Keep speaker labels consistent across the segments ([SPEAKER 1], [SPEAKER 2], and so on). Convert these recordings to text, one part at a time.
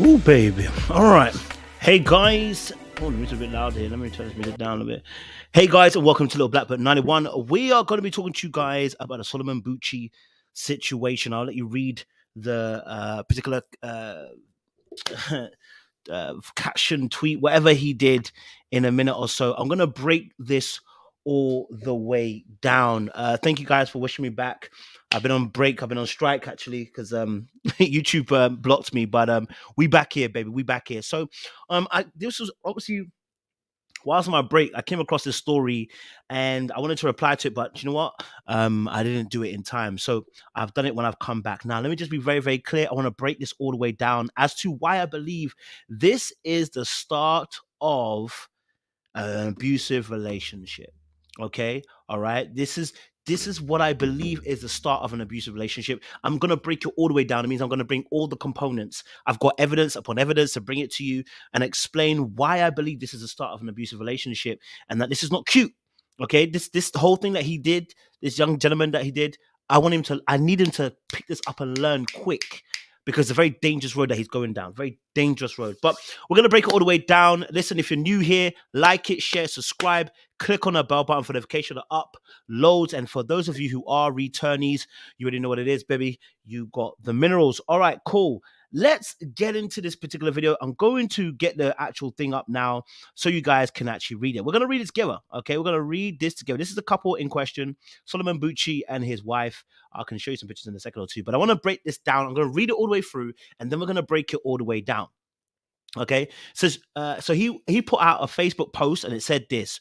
[SPEAKER 1] Ooh, baby. All right. Hey, guys. Oh, the music's a bit loud here. Let me turn this music down a bit. Hey, guys, and welcome to Little Blackbird 91. We are going to be talking to you guys about a Solomon Buchi situation. I'll let you read the particular caption, tweet, whatever he did in a minute or so. I'm going to break this all the way down. Thank you guys for wishing me back. I've been on break. I've been on strike actually because YouTube blocked me. But we back here, baby. We back here. So this was obviously whilst on my break, I came across this story and I wanted to reply to it, but you know what? I didn't do it in time. So I've done it when I've come back. Now, let me just be very, very clear. I want to break this all the way down as to why I believe this is the start of an abusive relationship. Okay. All right. This is what I believe is the start of an abusive relationship. I'm going to break it all the way down. It means I'm going to bring all the components. I've got evidence upon evidence to bring it to you and explain why I believe this is the start of an abusive relationship and that this is not cute. Okay. This whole thing that he did, this young gentleman that he did, I need him to pick this up and learn quick because it's a very dangerous road that he's going down. Very dangerous road. But we're going to break it all the way down. Listen, if you're new here, like it, share, subscribe, click on the bell button for notification of uploads. And for those of you who are returnees, you already know what it is, baby. You got the minerals. All right, cool. Let's get into this particular video. I'm going to get the actual thing up now so you guys can actually read it. We're going to read it together, okay? We're going to read this together. This is the couple in question, Solomon Buchi and his wife. I can show you some pictures in a second or two, but I want to break this down. I'm going to read it all the way through, and then we're going to break it all the way down. Okay, so he put out a Facebook post, and it said this: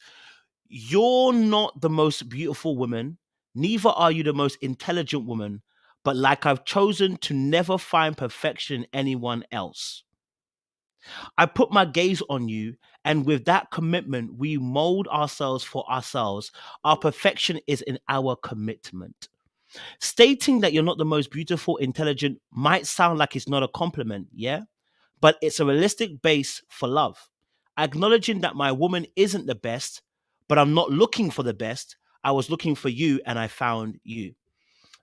[SPEAKER 1] "You're not the most beautiful woman, neither are you the most intelligent woman, but like I've chosen to never find perfection in anyone else. I put my gaze on you, and with that commitment, we mold ourselves for ourselves. Our perfection is in our commitment." Stating that you're not the most beautiful, intelligent might sound like it's not a compliment, yeah? But it's a realistic base for love. Acknowledging that my woman isn't the best, but I'm not looking for the best. I was looking for you and I found you.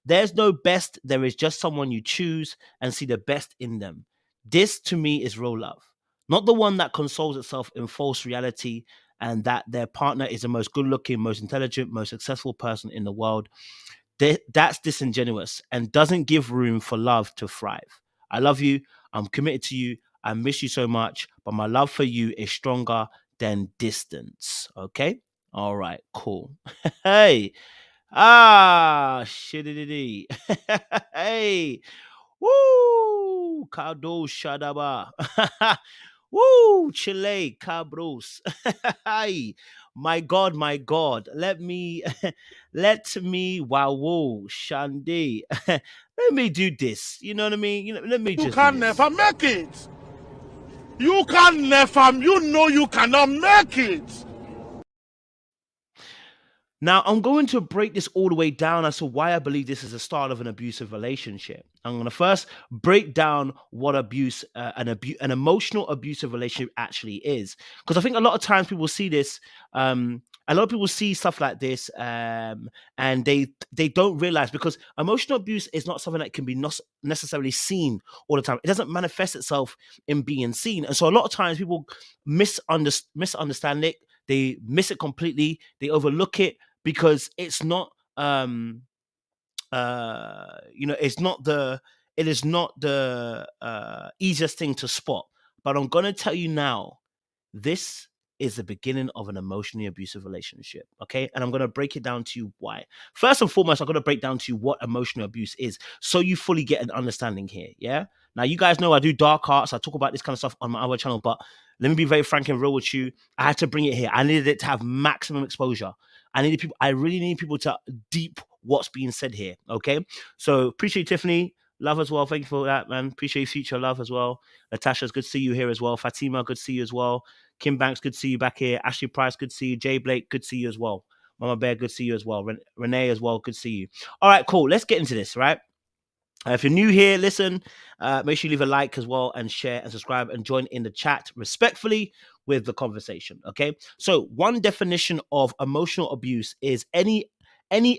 [SPEAKER 1] There's no best, there is just someone you choose and see the best in them. This to me is real love, not the one that consoles itself in false reality and that their partner is the most good looking, most intelligent, most successful person in the world. That's disingenuous and doesn't give room for love to thrive. I love you. I'm committed to you. I miss you so much, but my love for you is stronger than distance. Okay. All right. Cool. Hey. Shitty. Hey. Woo. Kado Shadaba. Woo. Chile. Cabros. Hey. My God. Let me, wow, Shandi. Let me do this. You know what I mean? Let me
[SPEAKER 2] You
[SPEAKER 1] just do
[SPEAKER 2] can
[SPEAKER 1] this.
[SPEAKER 2] never make it. You can never, you know you cannot make it.
[SPEAKER 1] Now, I'm going to break this all the way down as to why I believe this is the start of an abusive relationship. I'm going to first break down what an emotional abusive relationship actually is, because I think a lot of times people see this. A lot of people see stuff like this, and they don't realize, because emotional abuse is not something that can be not necessarily seen all the time. It doesn't manifest itself in being seen, and so a lot of times people misunderstand it. They miss it completely. They overlook it because it's not it is not the easiest thing to spot. But I'm going to tell you now, this is the beginning of an emotionally abusive relationship. Okay, and I'm going to break it down to you why. First and foremost, I'm going to break down to you what emotional abuse is, so you fully get an understanding here. Yeah, now you guys know I do dark arts. I talk about this kind of stuff on my other channel, but let me be very frank and real with you. I had to bring it here. I needed it to have maximum exposure. I really need people to deep what's being said here. Okay. So appreciate Tiffany. Love as well. Thank you for that, man. Appreciate future love as well. Natasha's good to see you here as well. Fatima, good to see you as well. Kim Banks, good to see you back here. Ashley Price, good to see you. Jay Blake, good to see you as well. Mama Bear, good to see you as well. Renee as well, good to see you. All right, cool. Let's get into this, right? If you're new here, listen, make sure you leave a like as well and share and subscribe and join in the chat respectfully with the conversation. Okay. So one definition of emotional abuse is any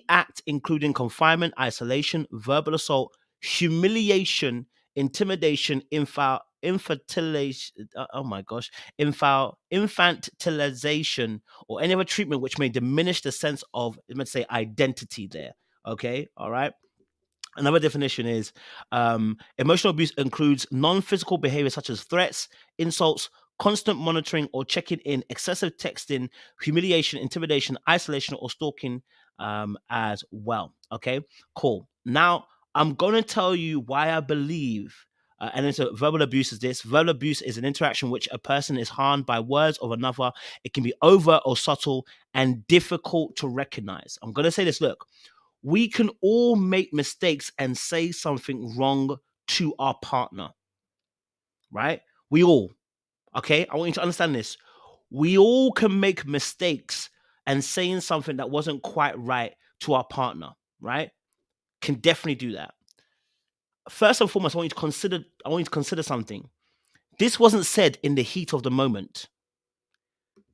[SPEAKER 1] act including confinement, isolation, verbal assault, humiliation, intimidation, infantilization, oh my gosh, infantilization, or any other treatment which may diminish the sense of, let's say, identity there. Okay, all right. Another definition is emotional abuse includes non-physical behavior such as threats, insults, constant monitoring or checking in, excessive texting, humiliation, intimidation, isolation, or stalking as well. Okay, cool. Now I'm going to tell you why I believe. And it's verbal abuse is this. Verbal abuse is an interaction which a person is harmed by words of another. It can be overt or subtle and difficult to recognize. I'm going to say this. Look, we can all make mistakes and say something wrong to our partner, right? We all, okay? I want you to understand this. We all can make mistakes and saying something that wasn't quite right to our partner, right? Can definitely do that. First and foremost, I want you to consider something. This wasn't said in the heat of the moment.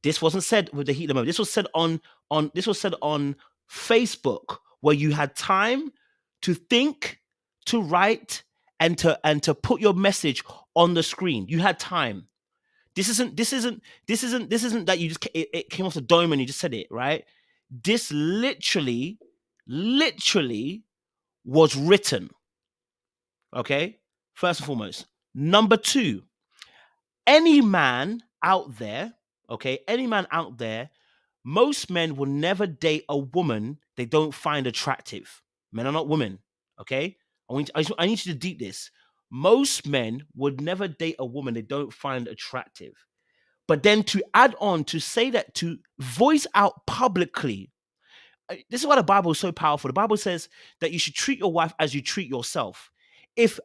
[SPEAKER 1] This wasn't said with the heat of the moment. This was said on Facebook, where you had time to think, to write, and to put your message on the screen. You had time. This isn't that you just it came off the dome and you just said it, right? This literally was written. Okay? First and foremost. Number two, any man out there, okay, any man out there, most men will never date a woman they don't find attractive. Men are not women, okay? I need you to deep this. Most men would never date a woman they don't find attractive. But then to add on, to say that, to voice out publicly, this is why the Bible is so powerful. The Bible says that you should treat your wife as you treat yourself. If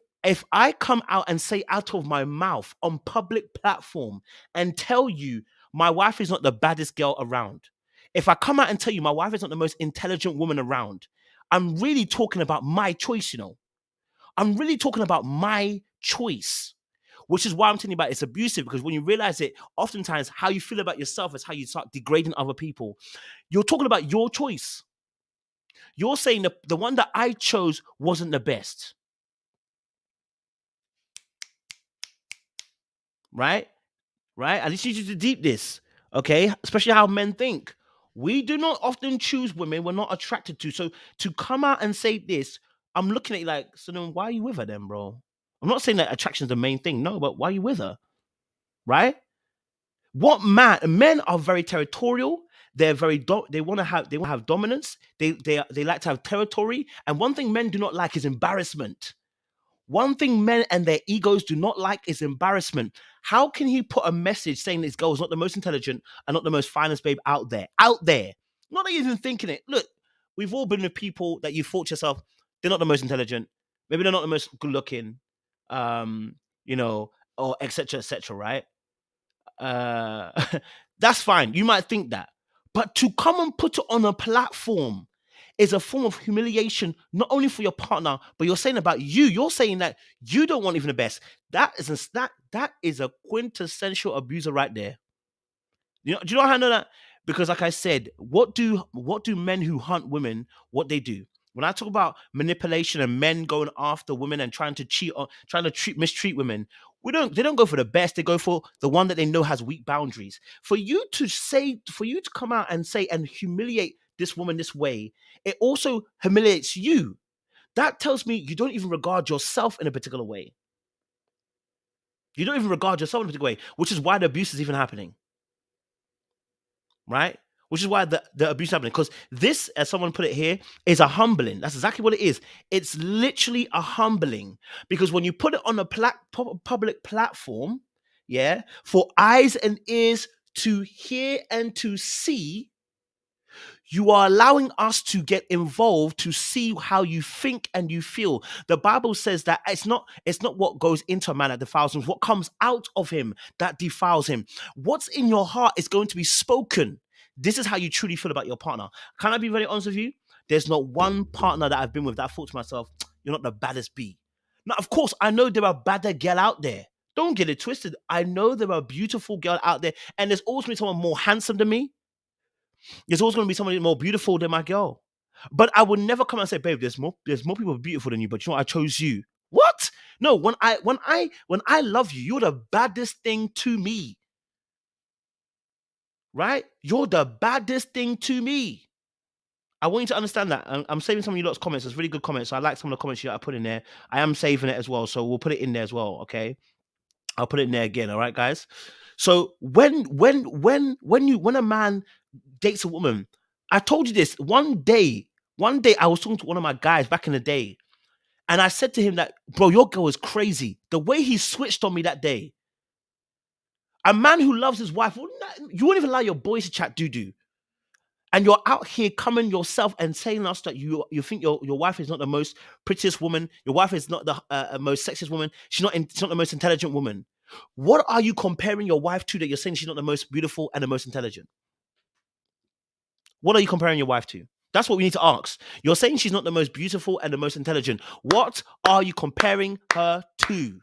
[SPEAKER 1] I come out and say out of my mouth on public platform and tell you my wife is not the baddest girl around, if I come out and tell you my wife is not the most intelligent woman around, I'm really talking about my choice, you know. I'm really talking about my choice, which is why I'm telling you about it's abusive, because when you realize it, oftentimes how you feel about yourself is how you start degrading other people. You're talking about your choice. You're saying the one that I chose wasn't the best. Right? Right? I just need you to deep this, okay? Especially how men think. We do not often choose women we're not attracted to. So to come out and say this, I'm looking at you like, so then why are you with her then, bro? I'm not saying that attraction is the main thing, no, but why are you with her? Right? What men are very territorial. They're very they want to have dominance. They like to have territory. And one thing men do not like is embarrassment. One thing men and their egos do not like is embarrassment. How can he put a message saying this girl is not the most intelligent and not the most finest babe out there? Out there. Not even thinking it. Look, we've all been with people that you thought to yourself, they're not the most intelligent. Maybe they're not the most good looking. You know, or etc., right? Uh that's fine. You might think that. But to come and put it on a platform is a form of humiliation, not only for your partner, but you're saying about you. You're saying that you don't want even the best. That is a quintessential abuser right there. Do you know how I know that? Because like I said, what do men who hunt women, what they do? When I talk about manipulation and men going after women and trying to cheat on, trying to mistreat women, they don't go for the best. They go for the one that they know has weak boundaries. For you to come out and say and humiliate this woman this way, it also humiliates you. That tells me you don't even regard yourself in a particular way. You don't even regard yourself in a particular way, which is why the abuse is even happening. Right? Which is why the abuse is happening. Because this, as someone put it here, is a humbling. That's exactly what it is. It's literally a humbling. Because when you put it on a public platform, yeah, for eyes and ears to hear and to see, you are allowing us to get involved to see how you think and you feel. The Bible says that it's not what goes into a man that defiles him, what comes out of him that defiles him. What's in your heart is going to be spoken. This is how you truly feel about your partner. Can I be very honest with you? There's not one partner that I've been with that I thought to myself, you're not the baddest bee. Now, of course, I know there are badder girl out there. Don't get it twisted. I know there are beautiful girl out there, and there's always been someone more handsome than me. There's always going to be somebody more beautiful than my girl. But I would never come and say, babe, there's more people beautiful than you, but you know what? I chose you. What? No, when I love you, you're the baddest thing to me. Right? You're the baddest thing to me. I want you to understand that. I'm saving some of you lot's comments. It's really good comments. So I like some of the comments you I put in there. I am saving it as well. So we'll put it in there as well. Okay. I'll put it in there again. All right, guys. So when a man dates a woman, I told you this one day. One day I was talking to one of my guys back in the day, and I said to him that, bro, your girl is crazy. The way he switched on me that day. A man who loves his wife, you won't even allow your boys to chat doo doo. And you're out here coming yourself and saying us that you think your wife is not the most prettiest woman, your wife is not the most sexiest woman, she's not the most intelligent woman. What are you comparing your wife to that you're saying she's not the most beautiful and the most intelligent? What are you comparing your wife to? That's what we need to ask. You're saying she's not the most beautiful and the most intelligent. What are you comparing her to?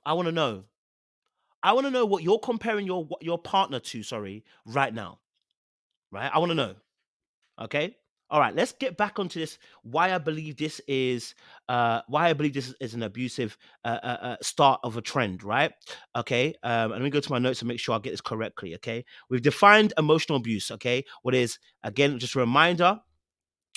[SPEAKER 1] I want to know. I want to know what you're comparing your partner to, sorry, right now. Right? I want to know. Okay. All right. Let's get back onto this. Why I believe this is an abusive start of a trend. Right. Okay. Let me go to my notes and make sure I get this correctly. Okay. We've defined emotional abuse. Okay. What is, again, just a reminder.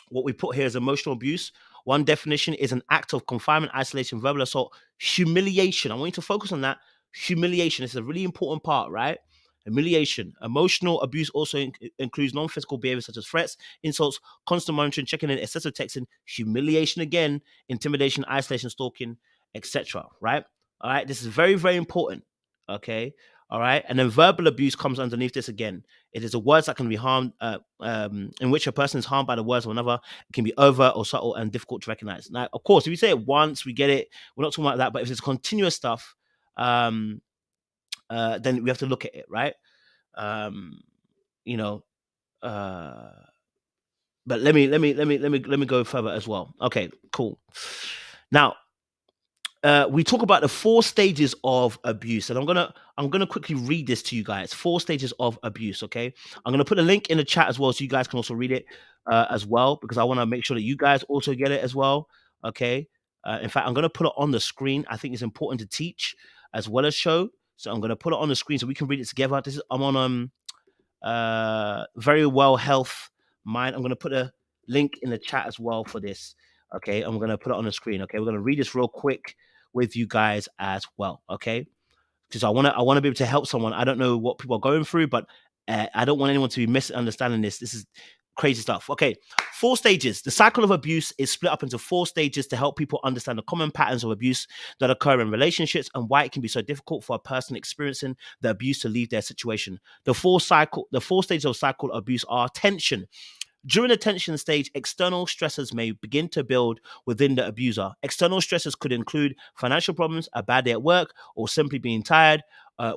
[SPEAKER 1] What we put here is emotional abuse. One definition is an act of confinement, isolation, verbal assault, humiliation. I want you to focus on that. Humiliation is a really important part, right? Humiliation. Emotional abuse also includes non-physical behavior such as threats, insults, constant monitoring, checking in, excessive texting, humiliation again, intimidation, isolation, stalking, etc. Right? All right. This is very, very important. Okay. All right. And then verbal abuse comes underneath this again. It is the words that can be harmed, in which a person is harmed by the words of another. It can be overt or subtle and difficult to recognize. Now, of course, if you say it once, we get it. We're not talking about that. But if it's continuous stuff, then we have to look at it, right? Um, you know, uh, but let me go further as well. Okay, cool. Now, we talk about the 4 stages of abuse, and I'm gonna quickly read this to you guys. 4 stages of abuse. Okay, I'm gonna put a link in the chat as well, so you guys can also read it as well, because I want to make sure that you guys also get it as well. Okay. In fact, I'm gonna put it on the screen. I think it's important to teach as well as show, so I'm gonna put it on the screen so we can read it together. I'm on very well health mind. I'm gonna put a link in the chat as well for this. Okay, I'm gonna put it on the screen. Okay, we're gonna read this real quick with you guys as well. Okay, because I want to be able to help someone. I don't know what people are going through, but I don't want anyone to be misunderstanding this. This is crazy stuff. Okay, 4 stages. The cycle of abuse is split up into 4 stages to help people understand the common patterns of abuse that occur in relationships and why it can be so difficult for a person experiencing the abuse to leave their situation. The 4 stages of cycle abuse are tension. During the tension stage, external stressors may begin to build within the abuser. External stressors could include financial problems, a bad day at work, or simply being tired.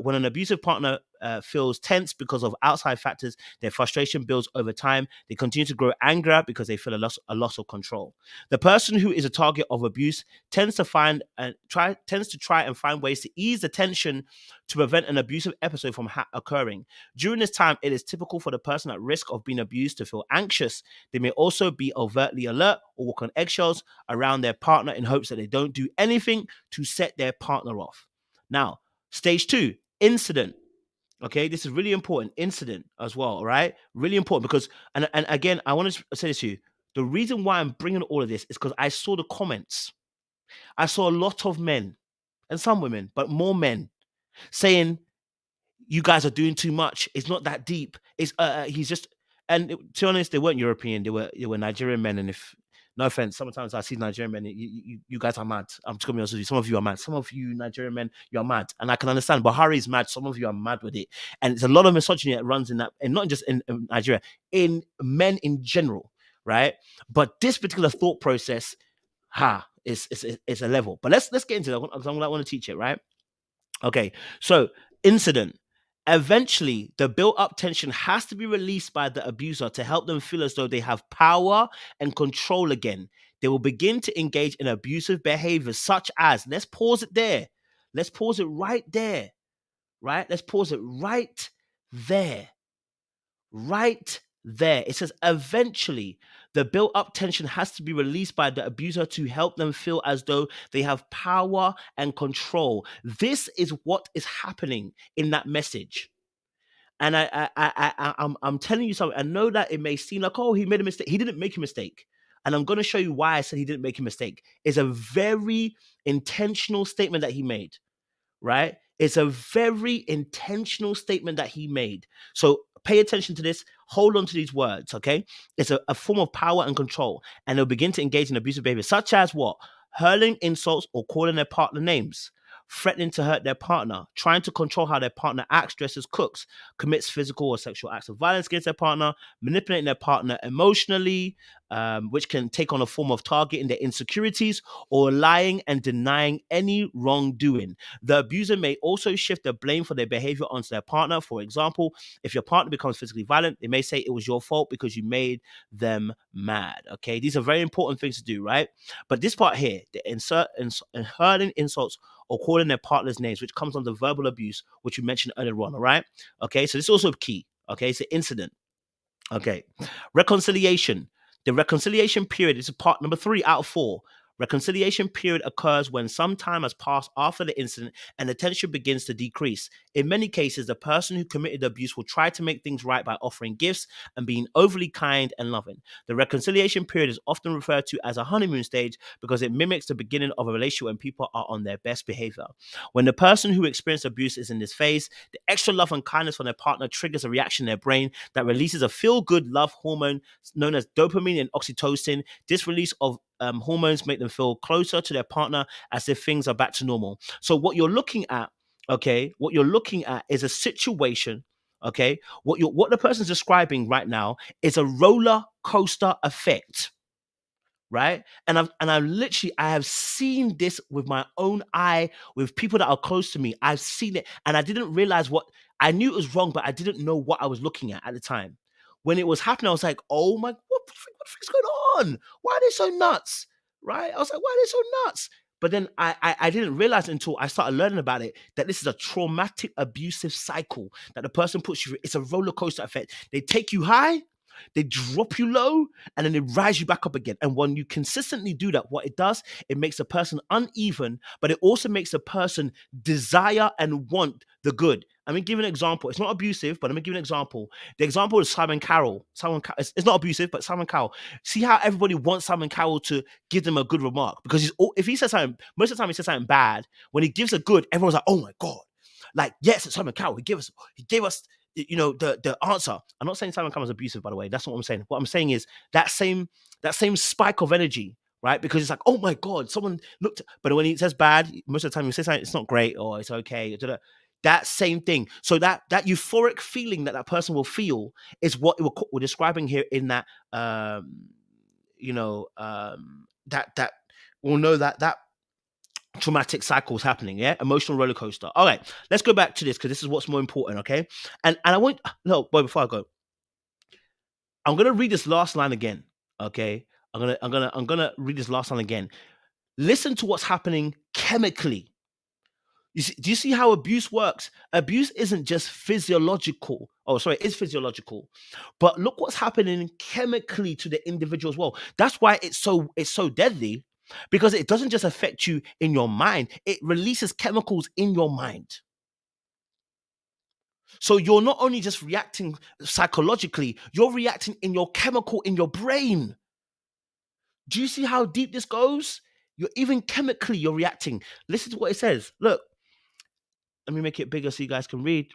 [SPEAKER 1] When an abusive partner feels tense because of outside factors, their frustration builds over time. They continue to grow angrier because they feel a loss of control. The person who is a target of abuse tends to try and find ways to ease the tension to prevent an abusive episode from occurring. During this time, it is typical for the person at risk of being abused to feel anxious. They may also be overtly alert or walk on eggshells around their partner in hopes that they don't do anything to set their partner off. Now, stage 2, incident. Okay, this is really important. Incident as well, all right? Really important because, and again, I want to say this to you. The reason why I'm bringing all of this is because I saw the comments. I saw a lot of men and some women, but more men saying, you guys are doing too much. It's not that deep. It's he's just, and to be honest, they weren't European. They were Nigerian men. And if no offense, sometimes I see Nigerian men. You guys are mad. I'm just gonna be honest with you. Some of you are mad. Some of you Nigerian men, you're mad, and I can understand. Buhari is mad. Some of you are mad with it, and it's a lot of misogyny that runs in that, and not just in Nigeria, in men in general, right? But this particular thought process, is a level. But let's get into that. I want to teach it, right? Okay, so incident. Eventually, the built up tension has to be released by the abuser to help them feel as though they have power and control again. They will begin to engage in abusive behaviors, such as, let's pause it there. Let's pause it right there, right? Let's pause it right there. Right there. It says eventually the built up tension has to be released by the abuser to help them feel as though they have power and control. This is what is happening in that message. And I'm telling you something. I know that it may seem like, oh, he made a mistake. He didn't make a mistake. And I'm going to show you why I said he didn't make a mistake. It's a very intentional statement that he made, right? It's a very intentional statement that he made. So pay attention to this. Hold on to these words, okay? It's a form of power and control. And they'll begin to engage in abusive behavior, such as what? Hurling insults or calling their partner names, threatening to hurt their partner, trying to control how their partner acts, dresses, cooks, commits physical or sexual acts of violence against their partner, manipulating their partner emotionally, which can take on a form of targeting their insecurities, or lying and denying any wrongdoing. The abuser may also shift the blame for their behavior onto their partner. For example, if your partner becomes physically violent, they may say it was your fault because you made them mad. Okay, these are very important things to do, right? But this part here, the hurling insults or calling their partner's names, which comes under verbal abuse, which we mentioned earlier on, all right? Okay, so this is also key. Okay, it's an incident. Okay, reconciliation. The reconciliation period is part number 3 out of 4. Reconciliation period occurs when some time has passed after the incident and the tension begins to decrease. In many cases, the person who committed the abuse will try to make things right by offering gifts and being overly kind and loving. The reconciliation period is often referred to as a honeymoon stage because it mimics the beginning of a relationship when people are on their best behavior. When the person who experienced abuse is in this phase, the extra love and kindness from their partner triggers a reaction in their brain that releases a feel-good love hormone known as dopamine and oxytocin. This release of hormones make them feel closer to their partner as if things are back to normal. So what you're looking at, okay, what you're looking at is a situation, okay? What the person's describing right now is a roller coaster effect, right? And I have seen this with my own eye with people that are close to me. I've seen it, and I didn't realize what I knew it was wrong, but I didn't know what I was looking at the time. When it was happening, I was like, "Oh my, what the frick's going on? Why are they so nuts?" Right? I was like, "Why are they so nuts?" But then I didn't realize until I started learning about it that this is a traumatic abusive cycle that the person puts you through. It's a roller coaster effect. They take you high, they drop you low, and then they rise you back up again. And when you consistently do that, what it does, it makes a person uneven, but it also makes a person desire and want the good. Let me give you an example. It's not abusive, but let me give you an example. The example is Simon Cowell. It's not abusive, but Simon Cowell. See how everybody wants Simon Cowell to give them a good remark, because if he says something, most of the time he says something bad. When he gives a good, everyone's like, "Oh my god!" Like, yes, it's Simon Cowell. He gave us the answer. I'm not saying Simon Cowell is abusive, by the way. That's not what I'm saying. What I'm saying is that same spike of energy, right? Because it's like, oh my god, someone looked. But when he says bad, most of the time he says something, it's not great or it's okay. That same thing. So that euphoric feeling that person will feel is what we're describing here in that that we'll know that traumatic cycles happening, yeah, emotional roller coaster. All right, let's go back to this because this is what's more important, okay? And I want boy, before I go, I'm gonna read this last line again, okay? I'm gonna read this last line again. Listen to what's happening chemically. Do you see how abuse works? Abuse isn't just physiological. Oh, sorry, it's physiological. But look what's happening chemically to the individual as well. That's why it's so deadly, because it doesn't just affect you in your mind, it releases chemicals in your mind. So you're not only just reacting psychologically, you're reacting in your chemical in your brain. Do you see how deep this goes? You're even chemically, you're reacting. Listen to what it says. Look, let me make it bigger so you guys can read.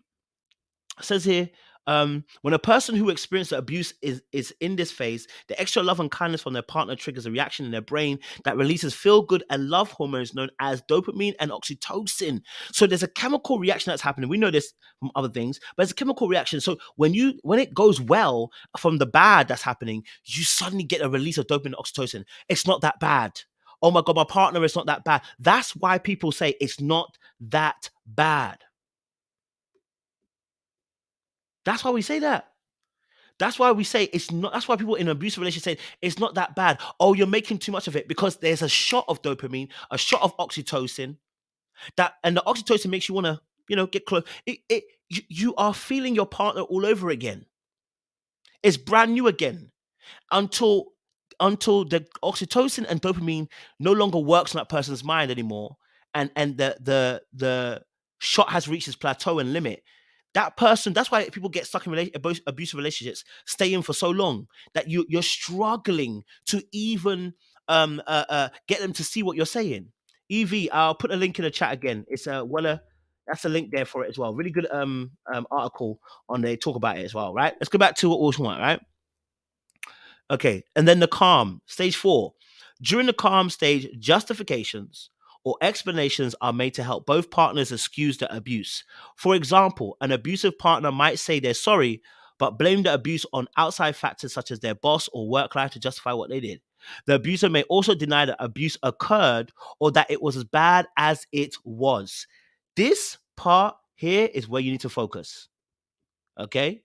[SPEAKER 1] It says here, when a person who experienced abuse is in this phase, the extra love and kindness from their partner triggers a reaction in their brain that releases feel-good and love hormones known as dopamine and oxytocin. So there's a chemical reaction that's happening. We know this from other things, but it's a chemical reaction. So when it goes well from the bad that's happening, you suddenly get a release of dopamine and oxytocin. It's not that bad. Oh my God, my partner is not that bad. That's why people say it's not that bad. That's why we say that. That's why we say it's not. That's why people in an abusive relationship say it's not that bad. Oh, you're making too much of it, because there's a shot of dopamine, a shot of oxytocin, and the oxytocin makes you want to, get close. You are feeling your partner all over again. It's brand new again until the oxytocin and dopamine no longer works on that person's mind anymore, and the shot has reached its plateau and limit. That person, that's why people get stuck in abusive relationships, stay in for so long, that you're struggling to even get them to see what you're saying. EV, I'll put a link in the chat again. It's that's a link there for it as well. Really good article on they talk about it as well, right? Let's go back to what we want, right? Okay, and then the calm, stage 4. During the calm stage, justifications or explanations are made to help both partners excuse the abuse. For example, an abusive partner might say they're sorry, but blame the abuse on outside factors such as their boss or work life to justify what they did. The abuser may also deny that abuse occurred or that it was as bad as it was. This part here is where you need to focus. Okay?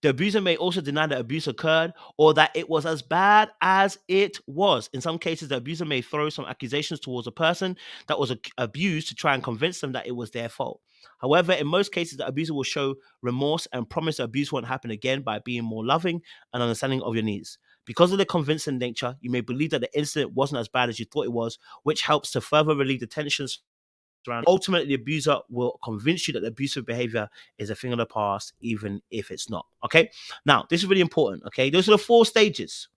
[SPEAKER 1] The abuser may also deny that abuse occurred or that it was as bad as it was. In some cases, the abuser may throw some accusations towards a person that was abused to try and convince them that it was their fault. However, in most cases, the abuser will show remorse and promise that abuse won't happen again by being more loving and understanding of your needs. Because of the convincing nature, you may believe that the incident wasn't as bad as you thought it was, which helps to further relieve the tensions. Ultimately, the abuser will convince you that the abusive behavior is a thing of the past, even if it's not. Okay. Now, this is really important. Okay. Those are the 4 stages.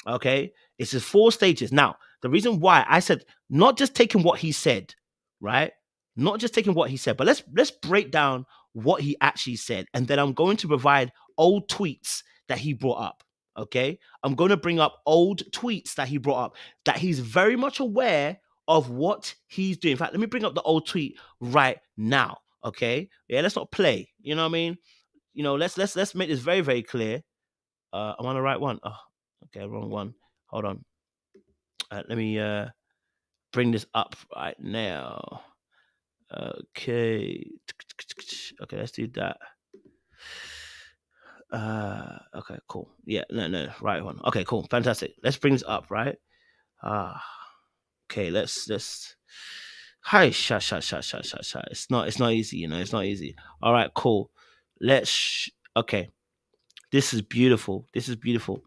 [SPEAKER 1] Okay. It's the 4 stages. Now, the reason why I said not just taking what he said, right? Not just taking what he said, but let's break down what he actually said. And then I'm going to provide old tweets that he brought up. Okay. I'm going to bring up old tweets that he brought up that he's very much aware of what he's doing. In fact, let me bring up the old tweet right now. Okay. Yeah, let's not play. You know what I mean? You know, let's make this very, very clear. I'm on the right one. Oh, okay, wrong one. Hold on. Let me bring this up right now. Okay. Okay, let's do that. Okay, cool. Yeah, no, right one. Okay, cool, fantastic. Let's bring this up, right? Okay, let's. Hi, shut. It's not easy, you know. It's not easy. All right, cool. Okay. This is beautiful. This is beautiful.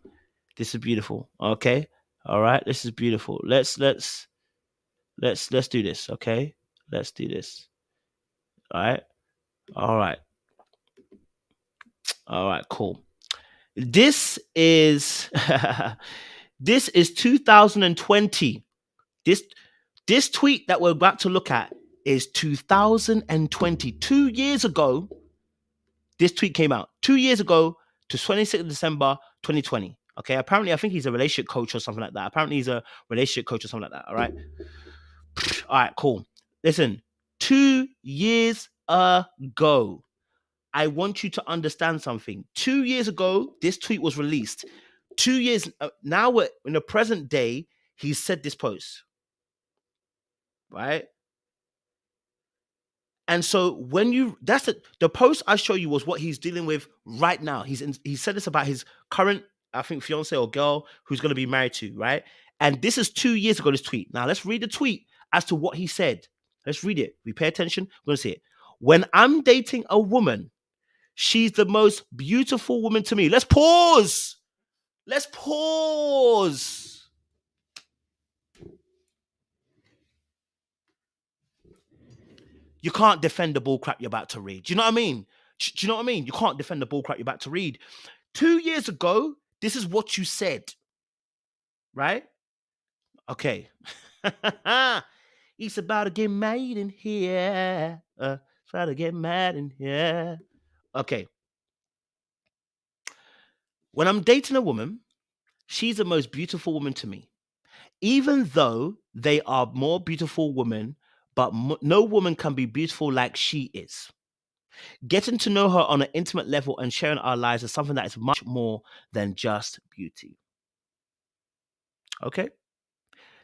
[SPEAKER 1] Okay. All right. This is beautiful. Let's do this. Okay. Let's do this. All right. All right. All right. Cool. This is this is 2020. This tweet that we're about to look at is 2020. 2 years ago, this tweet came out. 2 years ago to 26th of December 2020. Okay, apparently I think he's a relationship coach or something like that. Apparently he's a relationship coach or something like that. All right. All right, cool. Listen, 2 years ago, I want you to understand something. 2 years ago, this tweet was released. 2 years now, we're in the present day. He said this post, right? And so when that's the post I show you was what he's dealing with right now. He said this about his current, I think, fiance or girl who's going to be married to, right? And this is 2 years ago, this tweet. Now let's read the tweet as to what he said. Let's read it. We pay attention. We're going to see it. When I'm dating a woman, she's the most beautiful woman to me. Let's pause. Let's pause. You can't defend the bullcrap you're about to read. Do you know what I mean? Do you know what I mean? You can't defend the bullcrap you're about to read. 2 years ago, this is what you said, right? Okay. It's about to get mad in here. Try to get mad in here. Okay. When I'm dating a woman, she's the most beautiful woman to me. Even though they are more beautiful women, but no woman can be beautiful like she is. Getting to know her on an intimate level and sharing our lives is something that is much more than just beauty. Okay?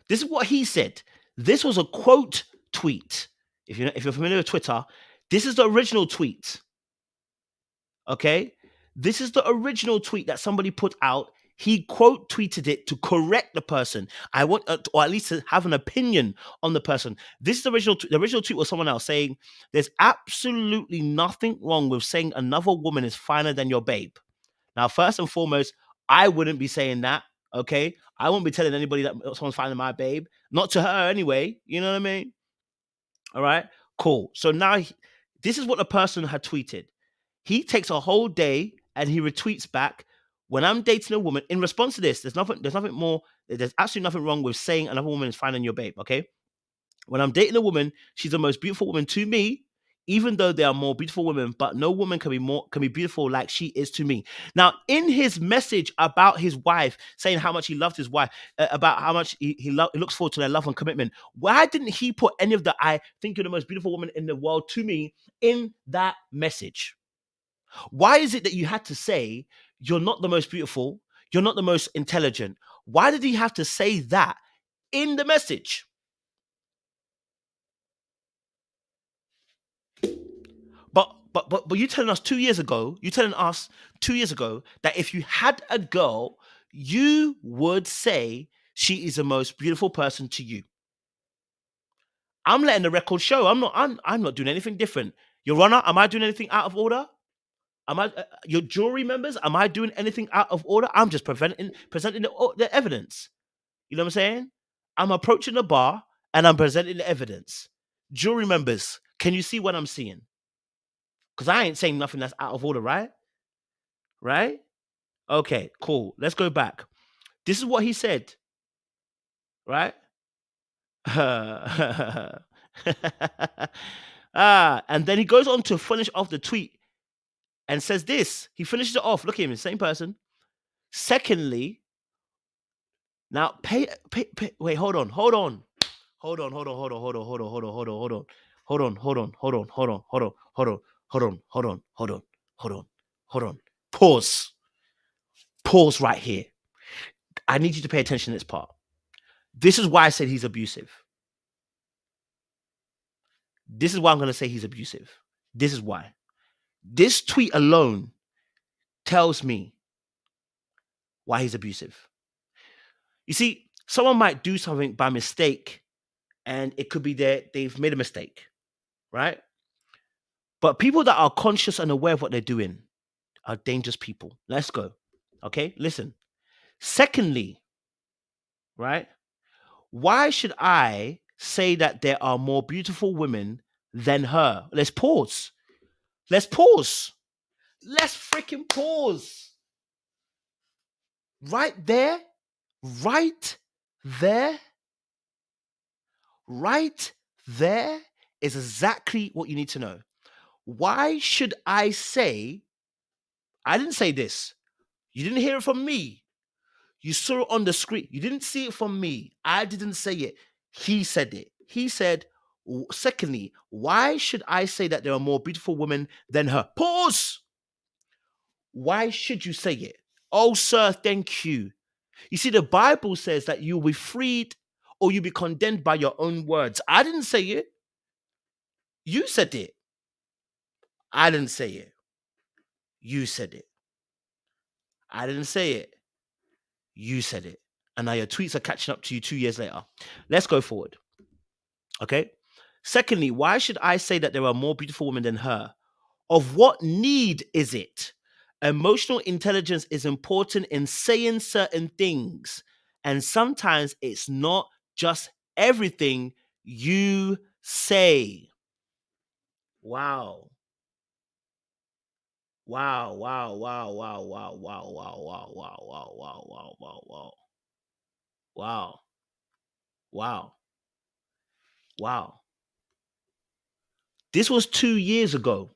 [SPEAKER 1] This is what he said. This was a quote tweet. If you're familiar with Twitter, this is the original tweet. Okay? This is the original tweet that somebody put out. He quote tweeted it to correct the person. I want, or at least to have an opinion on the person. This is the original. The original tweet was someone else saying, "There's absolutely nothing wrong with saying another woman is finer than your babe. Now, first and foremost, I wouldn't be saying that. Okay, I won't be telling anybody that someone's finding my babe. Not to her anyway. You know what I mean? All right, cool. So now this is what the person had tweeted. He takes a whole day and he retweets back. When I'm dating a woman, in response to this, there's nothing more. There's absolutely nothing wrong with saying another woman is finding your babe. Okay, when I'm dating a woman, she's the most beautiful woman to me, even though there are more beautiful women, but no woman can be beautiful like she is to me. Now, in his message about his wife, saying how much he loved his wife, about how much he looks forward to their love and commitment, why didn't he put any of the "I think you're the most beautiful woman in the world to me" in that message? Why is it that you had to say you're not the most beautiful, you're not the most intelligent? Why did he have to say that in the message? But you telling us 2 years ago, that if you had a girl, you would say she is the most beautiful person to you. I'm letting the record show. I'm not doing anything different. Your Honor, am I doing anything out of order? Am I your jury members? Am I doing anything out of order? I'm just presenting the evidence. You know what I'm saying? I'm approaching the bar and I'm presenting the evidence. Jury members, can you see what I'm seeing? Because I ain't saying nothing that's out of order, right? Right? Okay, cool. Let's go back. This is what he said, right? And then he goes on to finish off the tweet and says this. He finishes it off. Look at him, the same person. Secondly, now pay wait, hold on. Hold on. Pause. Pause right here. I need you to pay attention to this part. This is why I said he's abusive. This is why I'm going to say he's abusive. This is why. This tweet alone tells me why he's abusive. You see, someone might do something by mistake and it could be that they've made a mistake, right? But people that are conscious and aware of what they're doing are dangerous people. Let's go. Okay, listen. Secondly, right? Why should I say that there are more beautiful women than her? Let's pause. Let's pause. Let's freaking pause. Right there. Right there. Right there is exactly what you need to know. Why should I say, I didn't say this. You didn't hear it from me. You saw it on the screen. You didn't see it from me. I didn't say it. He said it. He said, secondly, why should I say that there are more beautiful women than her? Pause. Why should you say it? Oh, sir, thank you. You see, the Bible says that you'll be freed or you'll be condemned by your own words. I didn't say it. You said it. I didn't say it. You said it. I didn't say it. You said it. And now your tweets are catching up to you 2 years later. Let's go forward. Okay. Secondly, why should I say that there are more beautiful women than her? Of what need is it? Emotional intelligence is important in saying certain things. And sometimes it's not just everything you say. Wow. Wow, wow, wow, wow, wow, wow, wow, wow, wow, wow, wow, wow, wow, wow. Wow. Wow. Wow. This was 2 years ago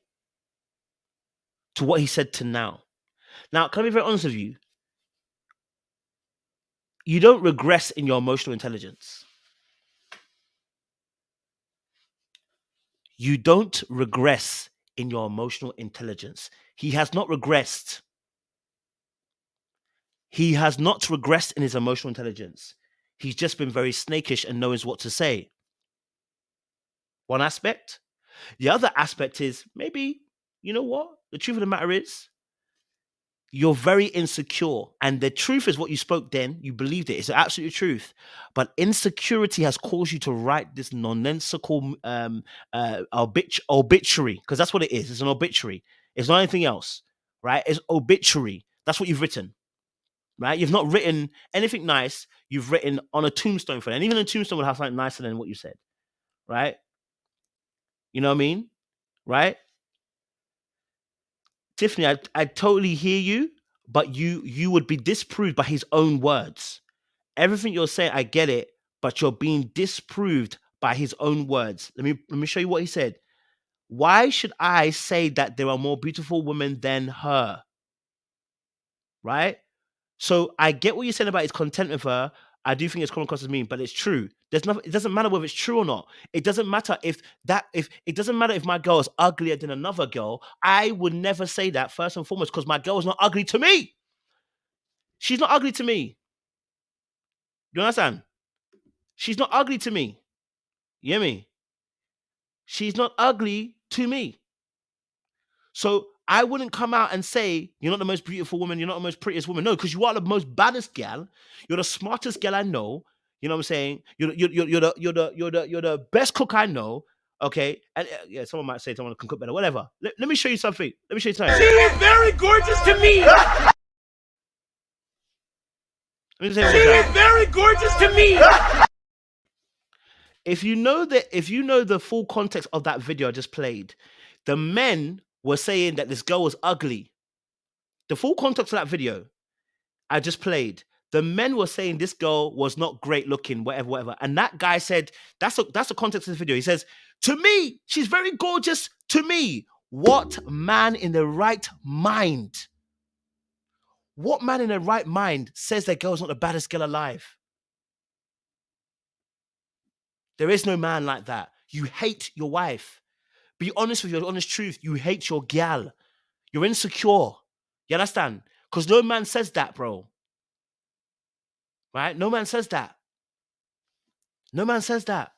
[SPEAKER 1] to what he said to now. Now, can I be very honest with you? You don't regress in your emotional intelligence. You don't regress in your emotional intelligence. He has not regressed. He has not regressed in his emotional intelligence. He's just been very snakish and knows what to say. One aspect. The other aspect is maybe, you know what? The truth of the matter is, you're very insecure. And the truth is what you spoke then. You believed it. It's the absolute truth. But insecurity has caused you to write this nonsensical obituary. Because that's what it is. It's an obituary. It's not anything else. Right? It's obituary That's what you've written, right? You've not written anything nice. You've written on a tombstone for them. And even a tombstone would have something nicer than what you said, right? You know what I mean? Right? Tiffany, I totally hear you, but you would be disproved by his own words. Everything you're saying, I get it, but you're being disproved by his own words. Let me show you what he said. Why should I say that there are more beautiful women than her? Right? So I get what you're saying about his content with her. I do think it's coming across as mean, but it's true. There's nothing. It doesn't matter whether it's true or not. It doesn't matter if it doesn't matter if my girl is uglier than another girl. I would never say that first and foremost because my girl is not ugly to me. She's not ugly to me. You understand? She's not ugly to me. You hear me? She's not ugly to me. So I wouldn't come out and say you're not the most beautiful woman, you're not the most prettiest woman. No, because you are the most baddest gal. You're the smartest gal I know. You know what I'm saying? You're the best cook I know. Okay, and yeah, someone might say someone can cook better, whatever. Let me show you something. Let me show you something.
[SPEAKER 2] She is very gorgeous to me.
[SPEAKER 1] She
[SPEAKER 2] is very gorgeous to me.
[SPEAKER 1] If you know the full context of that video I just played, the men were saying that this girl was ugly. The full context of that video I just played, the men were saying this girl was not great looking, whatever. And that guy said, that's the context of the video. He says, to me, she's very gorgeous to me. What man in the right mind? What man in the right mind says that girl's not the baddest girl alive? There is no man like that. You hate your wife. Be honest with your honest truth. You hate your gal. You're insecure. You understand? Because no man says that, bro. Right? No man says that. No man says that.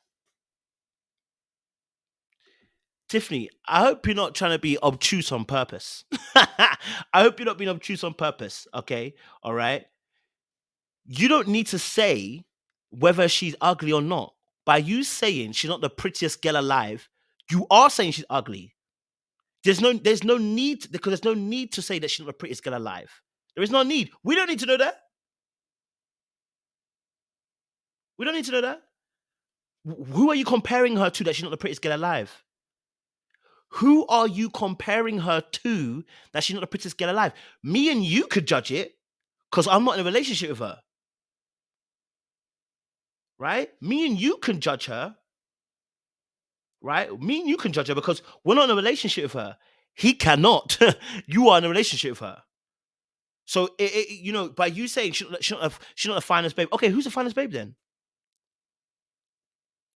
[SPEAKER 1] Tiffany, I hope you're not trying to be obtuse on purpose. I hope you're not being obtuse on purpose. Okay? All right? You don't need to say whether she's ugly or not. By you saying she's not the prettiest girl alive, you are saying she's ugly. There's no need, because there's no need to say that she's not the prettiest girl alive. There is no need. We don't need to know that. We don't need to know that. Who are you comparing her to that she's not the prettiest girl alive? Who are you comparing her to that she's not the prettiest girl alive? Me and you could judge it because I'm not in a relationship with her. Right? Me and you can judge her. Right? Me and you can judge her because we're not in a relationship with her. He cannot. You are in a relationship with her. So, by you saying she's not the finest babe. Okay, who's the finest babe then?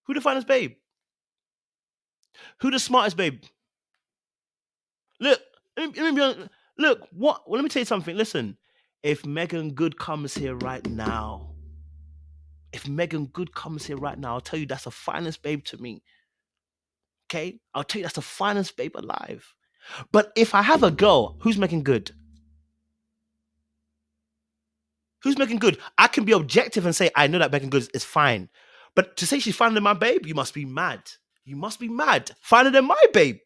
[SPEAKER 1] Who the finest babe? Who the smartest babe? Look, let me be honest. Look, what? Well, let me tell you something. Listen, if Megan Good comes here right now, I'll tell you that's the finest babe to me. Okay? I'll tell you that's the finest babe alive. But if I have a girl, who's Megan Good? Who's Megan Good? I can be objective and say, I know that Megan Good is fine. But to say she's finer than my babe, you must be mad. You must be mad. Finer than my babe.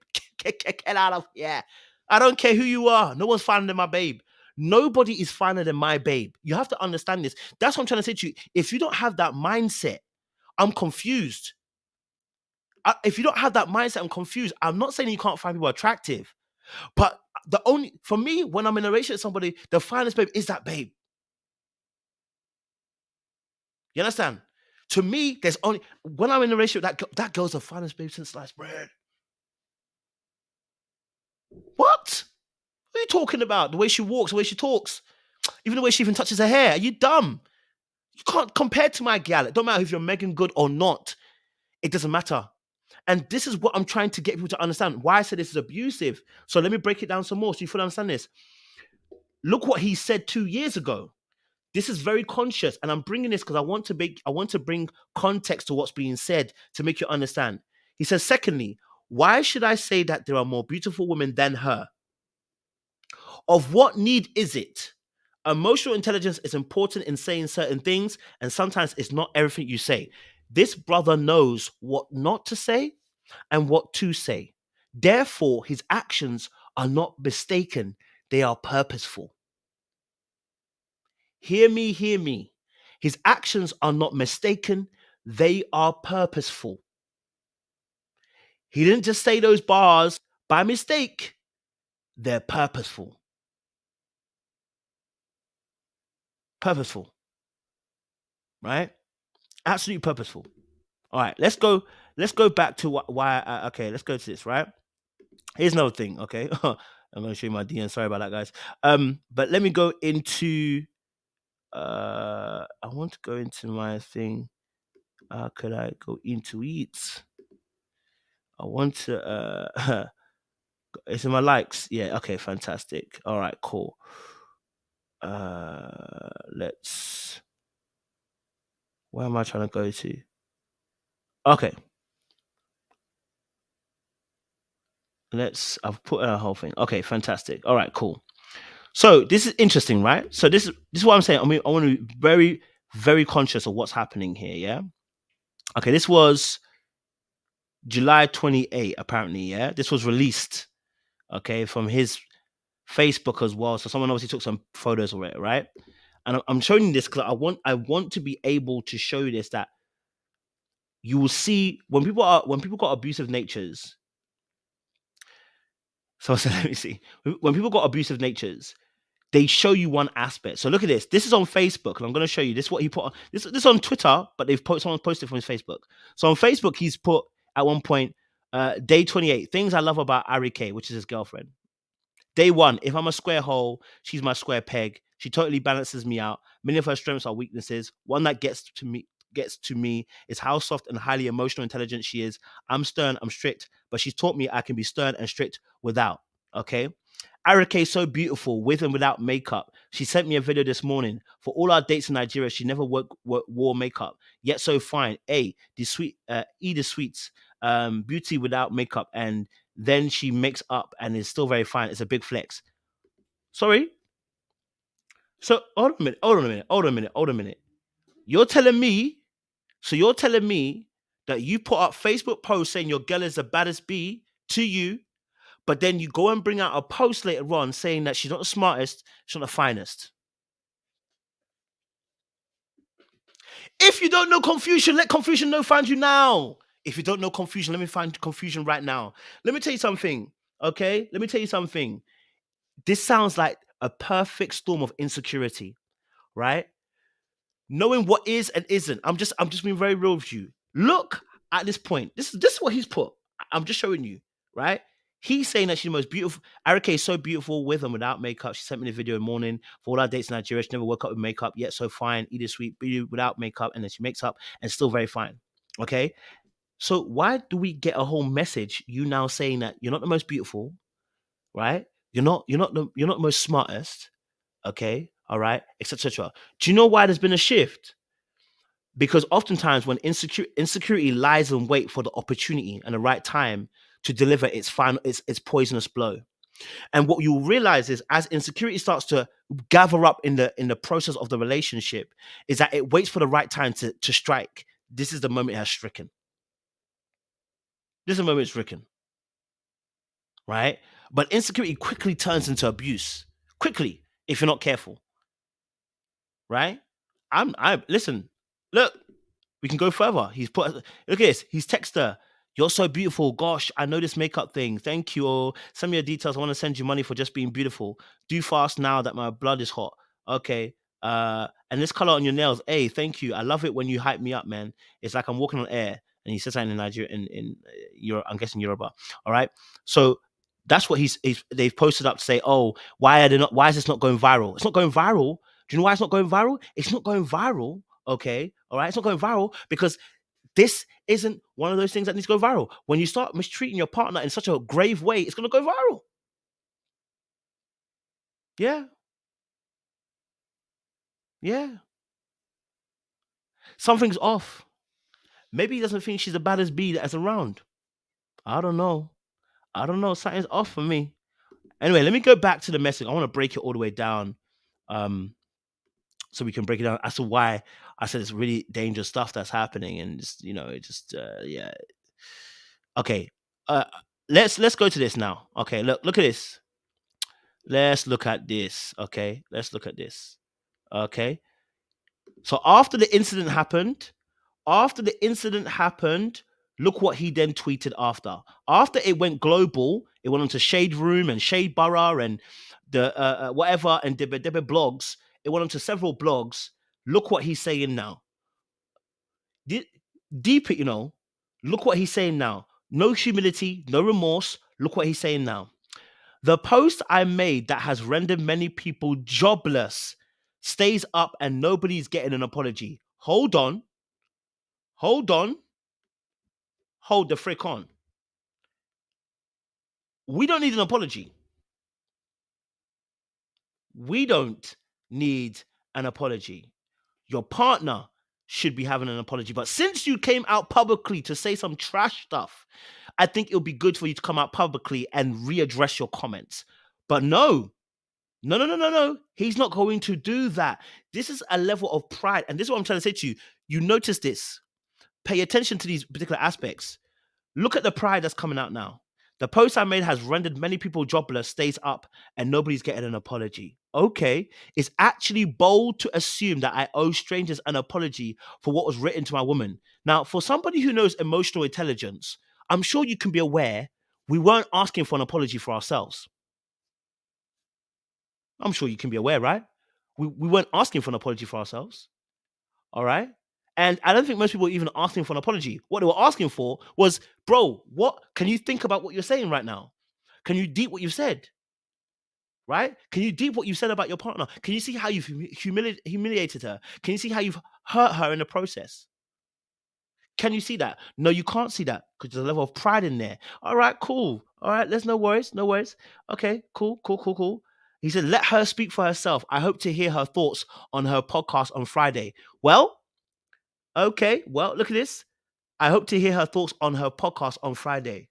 [SPEAKER 1] Get out of here. I don't care who you are. No one's finer than my babe. Nobody is finer than my babe. You have to understand this. That's what I'm trying to say to you. If you don't have that mindset, I'm confused. If you don't have that mindset, I'm confused. I'm not saying you can't find people attractive. But for me, when I'm in a relationship with somebody, the finest babe is that babe. You understand? To me, there's only when I'm in a relationship, that girl's the finest babe since sliced bread. What? What are you talking about? The way she walks, the way she talks, even the way she even touches her hair. Are you dumb? You can't compare to my gal. It don't matter if you're Megan Good or not. It doesn't matter. And this is what I'm trying to get people to understand. Why I said this is abusive. So let me break it down some more so you fully understand this. Look what he said 2 years ago. This is very conscious, and I'm bringing this because I want to bring context to what's being said to make you understand. He says, secondly, why should I say that there are more beautiful women than her? Of what need is it? Emotional intelligence is important in saying certain things, and sometimes it's not everything you say. This brother knows what not to say and what to say. Therefore, his actions are not mistaken. They are purposeful. Hear me, hear me. His actions are not mistaken, they are purposeful. He didn't just say those bars by mistake, they're purposeful. Purposeful, right? Absolutely purposeful. All right, let's go back to why okay, let's go to this, right? Here's another thing, okay? I'm going to show you my DN. Sorry about that, guys. But let me go into I want to go into my thing. How could I go into it? I want to it's in my likes. Yeah, okay, fantastic. All right, cool. Let's where am I trying to go to? Okay. I've put in a whole thing. Okay, fantastic. All right, cool. So this is interesting, right? So this is what I'm saying. I mean, I want to be very, very conscious of what's happening here. Yeah. Okay, this was July 28th, apparently. Yeah, this was released. Okay, from his Facebook as well. So someone obviously took some photos of it, right? And I'm showing you this because I want to be able to show you this that you will see when people got abusive natures. So let me see. When people got abusive natures, they show you one aspect. So look at this. This is on Facebook, and I'm going to show you this. Is what he put on this on Twitter, but someone posted from his Facebook. So on Facebook, he's put at one point, day 28, things I love about Ari K, which is his girlfriend. Day 1, if I'm a square hole, she's my square peg. She totally balances me out. Many of her strengths are weaknesses. One that gets to me is how soft and highly emotional intelligent she is. I'm stern, I'm strict, but she's taught me I can be stern and strict without. Okay. Arike is so beautiful with and without makeup. She sent me a video this morning. For all our dates in Nigeria, she never wore makeup. Yet so fine. E the sweets, beauty without makeup, and then she makes up and is still very fine. It's a big flex. Sorry. So hold on a minute. Hold on a minute. You're telling me. So you're telling me that you put up Facebook posts saying your girl is the baddest bee to you, but then you go and bring out a post later on saying that she's not the smartest, she's not the finest. If you don't know Confucian, let Confucian know find you now. If you don't know Confucian, let me find Confucian right now. Let me tell you something, okay? Let me tell you something. This sounds like a perfect storm of insecurity, right? Knowing what is and isn't. I'm just being very real with you. Look at this point. This is what he's put. I'm just showing you, right? He's saying that she's the most beautiful. Arike is so beautiful with and without makeup. She sent me the video in the morning. For all our dates in Nigeria, she never woke up with makeup, yet so fine. Eat a sweet beauty without makeup, and then she makes up and still very fine. Okay. So why do we get a whole message? You now saying that you're not the most beautiful, right? You're not the most smartest, okay, all right, etc. Do you know why there's been a shift? Because oftentimes when insecurity lies in wait for the opportunity and the right time to deliver its poisonous blow. And what you'll realize is as insecurity starts to gather up in the process of the relationship, is that it waits for the right time to strike. This is the moment it has stricken. This is the moment it's stricken, right? But insecurity quickly turns into abuse. Quickly, if you're not careful, right? I listen, look, we can go further. He's put look at this. He's texted her. You're so beautiful. Gosh, I know this makeup thing. Thank you. Oh, send me your details. I want to send you money for just being beautiful. Do fast now that my blood is hot. Okay. And this color on your nails. Hey, thank you. I love it when you hype me up, man. It's like I'm walking on air. And he says something in Nigeria in Europe. I'm guessing Yoruba. All right. So that's what they've posted up to say, oh, why are they not? Why is this not going viral? It's not going viral. Do you know why it's not going viral? It's not going viral. Okay. All right. It's not going viral because this isn't one of those things that needs to go viral. When you start mistreating your partner in such a grave way, it's going to go viral. Yeah. Yeah. Something's off. Maybe he doesn't think she's the baddest bee that's around. I don't know. I don't know. Something's off for me. Anyway, let me go back to the message. I want to break it all the way down. So we can break it down as to why I said it's really dangerous stuff that's happening. And just, yeah. Okay. Uh let's go to this now. Okay, look at this. Let's look at this. Okay, let's look at this. Okay. So after the incident happened, look what he then tweeted after. After it went global, it went onto Shade Room and Shade Borough and the whatever and Dibba blogs. It went onto several blogs. Look what he's saying now. Deep it, Look what he's saying now. No humility, no remorse. Look what he's saying now. The post I made that has rendered many people jobless stays up and nobody's getting an apology. Hold on. Hold on. Hold the frick on. We don't need an apology. We don't need an apology. Your partner should be having an apology. But since you came out publicly to say some trash stuff, I think it'll be good for you to come out publicly and readdress your comments. But no. He's not going to do that. This is a level of pride. And this is what I'm trying to say to you. You notice this. Pay attention to these particular aspects. Look at the pride that's coming out now. The post I made has rendered many people jobless, stays up, and nobody's getting an apology. Okay, it's actually bold to assume that I owe strangers an apology for what was written to my woman. Now, for somebody who knows emotional intelligence, I'm sure you can be aware we weren't asking for an apology for ourselves. I'm sure you can be aware, right? We weren't asking for an apology for ourselves. All right. And I don't think most people were even asking for an apology. What they were asking for was, bro, what can you think about what you're saying right now? Can you deep what you've said? Right? Can you deep what you said about your partner? Can you see how you've humiliated her? Can you see how you've hurt her in the process? Can you see that? No, you can't see that because there's a level of pride in there. All right, cool. All right, there's no worries, no worries. Okay, cool. He said, let her speak for herself. I hope to hear her thoughts on her podcast on Friday. Well, okay, well, look at this. I hope to hear her thoughts on her podcast on Friday.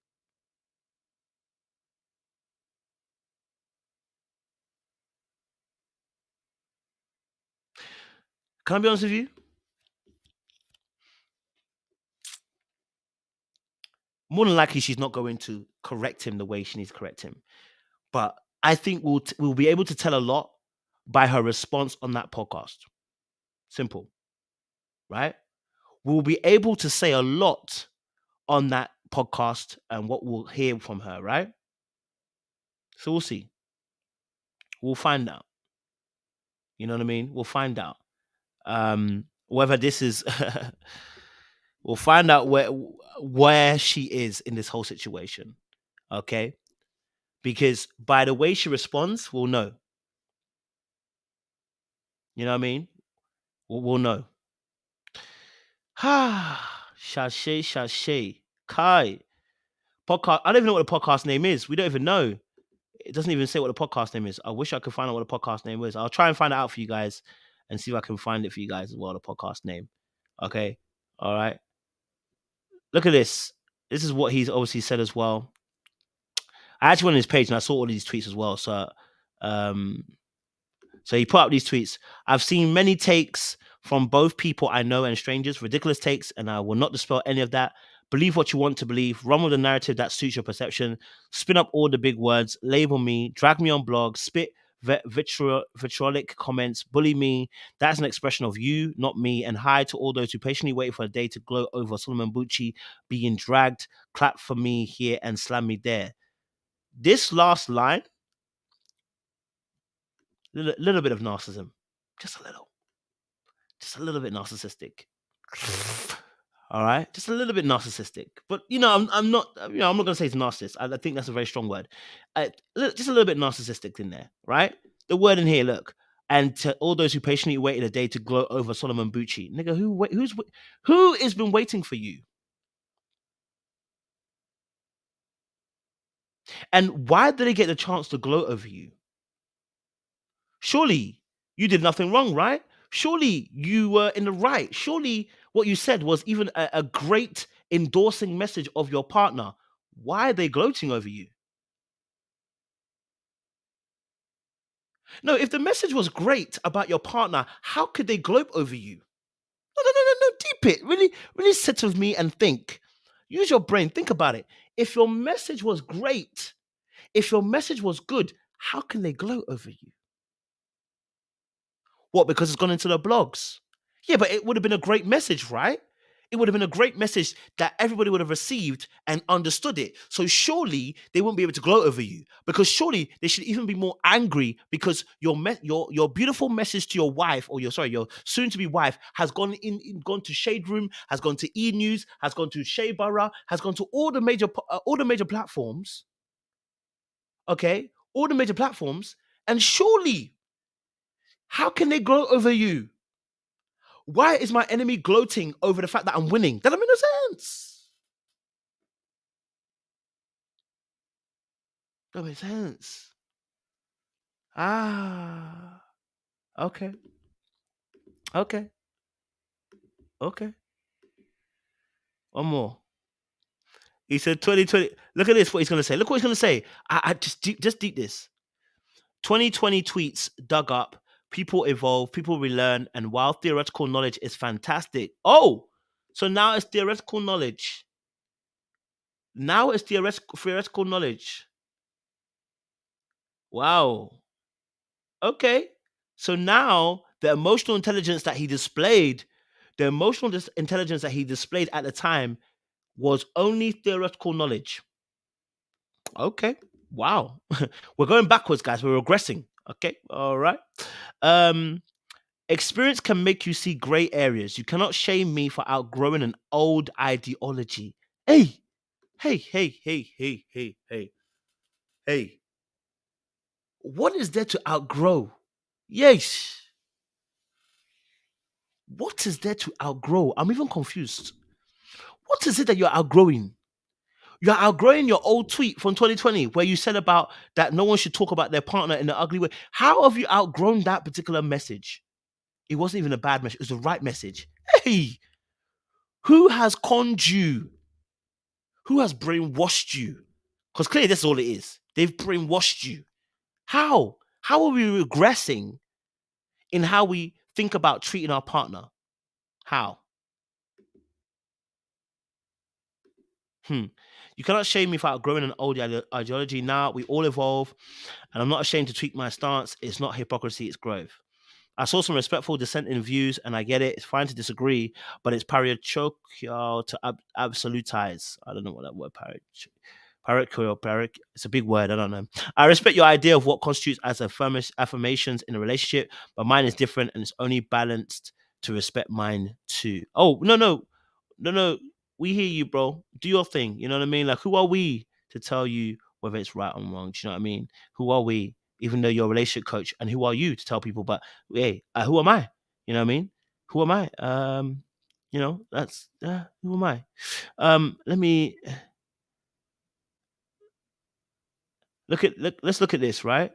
[SPEAKER 1] Can I be honest with you? More than likely, she's not going to correct him the way she needs to correct him. But I think we'll be able to tell a lot by her response on that podcast. Simple, right? We'll be able to say a lot on that podcast and what we'll hear from her, right? So we'll see. We'll find out. You know what I mean? We'll find out. Whether this is we'll find out where she is in this whole situation. Okay? Because by the way she responds, we'll know. You know what I mean? We'll know. Sashay. Kai. Podcast. I don't even know what the podcast name is. We don't even know. It doesn't even say what the podcast name is. I wish I could find out what the podcast name is. I'll try and find it out for you guys and see if I can find it for you guys as well, the podcast name. Okay. All right. Look at this. This is what he's obviously said as well. I actually went on his page and I saw all these tweets as well. Um, so he put up these tweets. I've seen many takes from both people I know and strangers, ridiculous takes, and I will not dispel any of that. Believe what you want to believe. Run with the narrative that suits your perception. Spin up all the big words. Label me. Drag me on blogs. Spit vitriolic comments. Bully me. That's an expression of you, not me. And hi to all those who patiently wait for a day to gloat over Solomon Buchi being dragged. Clap for me here and slam me there. This last line, little bit of narcissism, just a little bit narcissistic. All right, just a little bit narcissistic. But I'm not. I'm not going to say it's narcissist. I think that's a very strong word. Just a little bit narcissistic in there, right? The word in here, look. And to all those who patiently waited a day to gloat over Solomon Buchi, nigga, who has been waiting for you? And why did they get the chance to gloat over you? Surely you did nothing wrong, right? Surely you were in the right. Surely what you said was even a great endorsing message of your partner. Why are they gloating over you? No, if the message was great about your partner, how could they gloat over you? No. Deep it. Really sit with me and think. Use your brain. Think about it. If your message was great, if your message was good, how can they gloat over you? What? Because it's gone into the blogs. Yeah, but it would have been a great message, right? It would have been a great message that everybody would have received and understood it. So surely they wouldn't be able to gloat over you, because surely they should even be more angry because your beautiful message to your wife, or your soon to be wife, has gone to Shade Room, has gone to E News, has gone to Shea Borough, has gone to all the major platforms. Okay, all the major platforms, and surely how can they gloat over you? Why is my enemy gloating over the fact that I'm winning? That doesn't make no sense. Doesn't make sense. Ah, okay, okay, okay. One more. He said 2020. Look at this. What he's gonna say. Look what he's gonna say. I just deep this. 2020 tweets dug up. People evolve. People relearn. And while theoretical knowledge is fantastic, oh, so now it's theoretical knowledge. Now it's theoretical knowledge. Wow. Okay. So now the emotional intelligence that he displayed, the emotional intelligence that he displayed at the time was only theoretical knowledge. Okay. Wow. We're going backwards, guys. We're regressing. Okay. All right. Um, Experience can make you see gray areas. You cannot shame me for outgrowing an old ideology. Hey, hey, hey, hey, hey, hey, hey, hey. What is there to outgrow? Yes. What is there to outgrow? I'm even confused. What is it that you're outgrowing? You're outgrowing your old tweet from 2020 where you said about that no one should talk about their partner in an ugly way. How have you outgrown that particular message? It wasn't even a bad message, it was the right message. Hey, who has conned you? Who has brainwashed you? Because clearly this is all it is. They've brainwashed you. How? How are we regressing in how we think about treating our partner? How? Hmm. You cannot shame me for outgrowing an old ideology. Now we all evolve, and I'm not ashamed to tweak my stance. It's not hypocrisy, it's growth. I saw some respectful dissenting views, and I get it. It's fine to disagree, but it's parochial to absolutize. I don't know what that word parochial. It's a big word. I don't know. I respect your idea of what constitutes as affirmations in a relationship, but mine is different, and it's only balanced to respect mine too. Oh no. We hear you, bro. Do your thing. You know what I mean? Like, who are we to tell you whether it's right or wrong? Do you know what I mean? Who are we? Even though you're a relationship coach, and who are you to tell people? But hey, who am I? You know what I mean? Who am I? That's who am I? Let me let's look at this, right?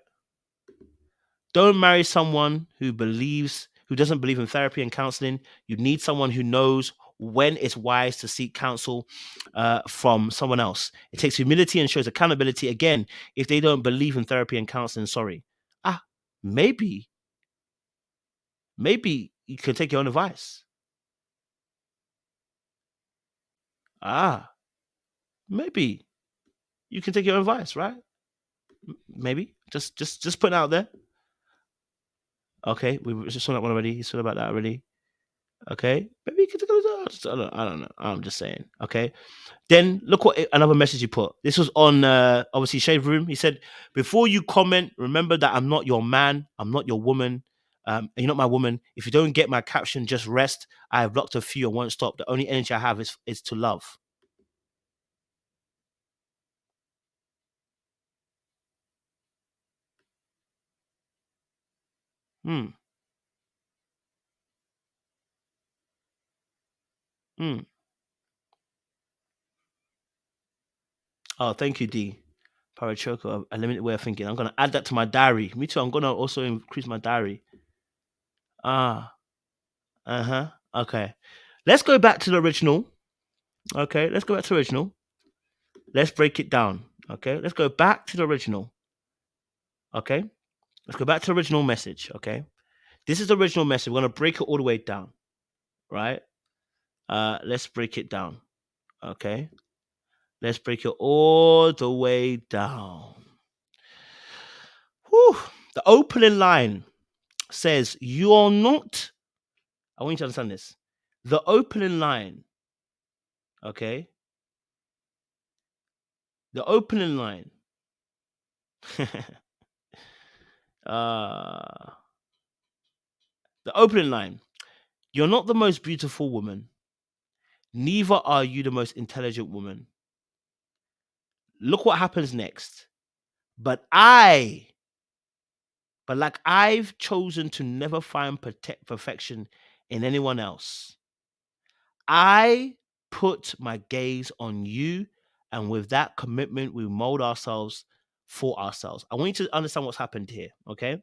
[SPEAKER 1] Don't marry someone who doesn't believe in therapy and counseling. You need someone who knows when it's wise to seek counsel from someone else. It takes humility and shows accountability. Again, if they don't believe in therapy and counseling, sorry. Ah, maybe you can take your own advice. Ah, maybe you can take your own advice, right? Maybe just putting it out there. Okay, we just saw that one already. You saw about that already. Okay, maybe you can take it. I don't know. I'm just saying. Okay. Then look what another message he put. This was on obviously Shade Room. He said, "Before you comment, remember that I'm not your man. I'm not your woman. And you're not my woman. If you don't get my caption, just rest. I have blocked a few and won't stop. The only energy I have is to love." Hmm. Hmm. Oh, thank you, D. Parachoco, a limited way of thinking. I'm gonna add that to my diary. Me too. I'm gonna also increase my diary. Ah. Uh-huh. Okay. Let's go back to the original. Okay, let's go back to the original. Let's break it down. Okay, let's go back to the original. Okay, let's go back to the original message. Okay, this is the original message. We're gonna break it all the way down. Right? Let's break it down. Okay, let's break it all the way down. Whew. The opening line. says, you're not, I want you to understand this. The opening line, okay? The opening line. uh, the opening line. You're not the most beautiful woman. Neither are you the most intelligent woman. Look what happens next. But like I've chosen to never find perfection in anyone else. I put my gaze on you, and with that commitment, we mold ourselves for ourselves. I want you to understand what's happened here, okay?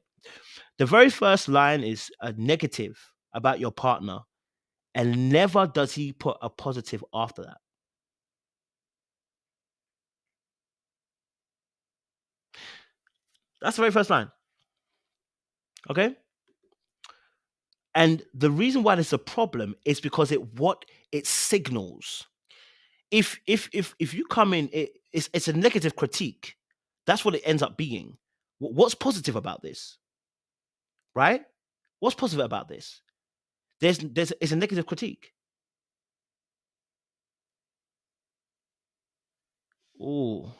[SPEAKER 1] The very first line is a negative about your partner, and never does he put a positive after that. That's the very first line, okay? And the reason why there's a problem is because it signals. If you come in, it's a negative critique. That's what it ends up being. What's positive about this, right? What's positive about this? It's a negative critique. Oh,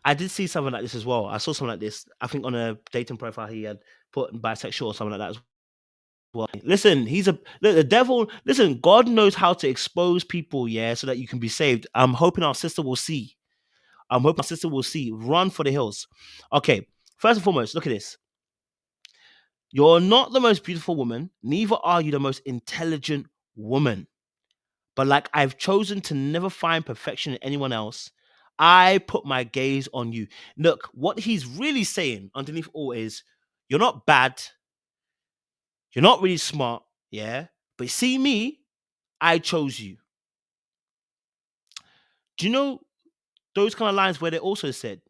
[SPEAKER 1] I did see something like this as well. I saw something like this. I think on a dating profile he had put bisexual or something like that as well. Listen, the devil. Listen, God knows how to expose people, yeah, so that you can be saved. I'm hoping our sister will see. Run for the hills. Okay, first and foremost, look at this. You're not the most beautiful woman, neither are you the most intelligent woman. But like I've chosen to never find perfection in anyone else, I put my gaze on you. Look, what he's really saying underneath all is, you're not bad, you're not really smart, yeah? But see me, I chose you. Do you know those kind of lines where they also said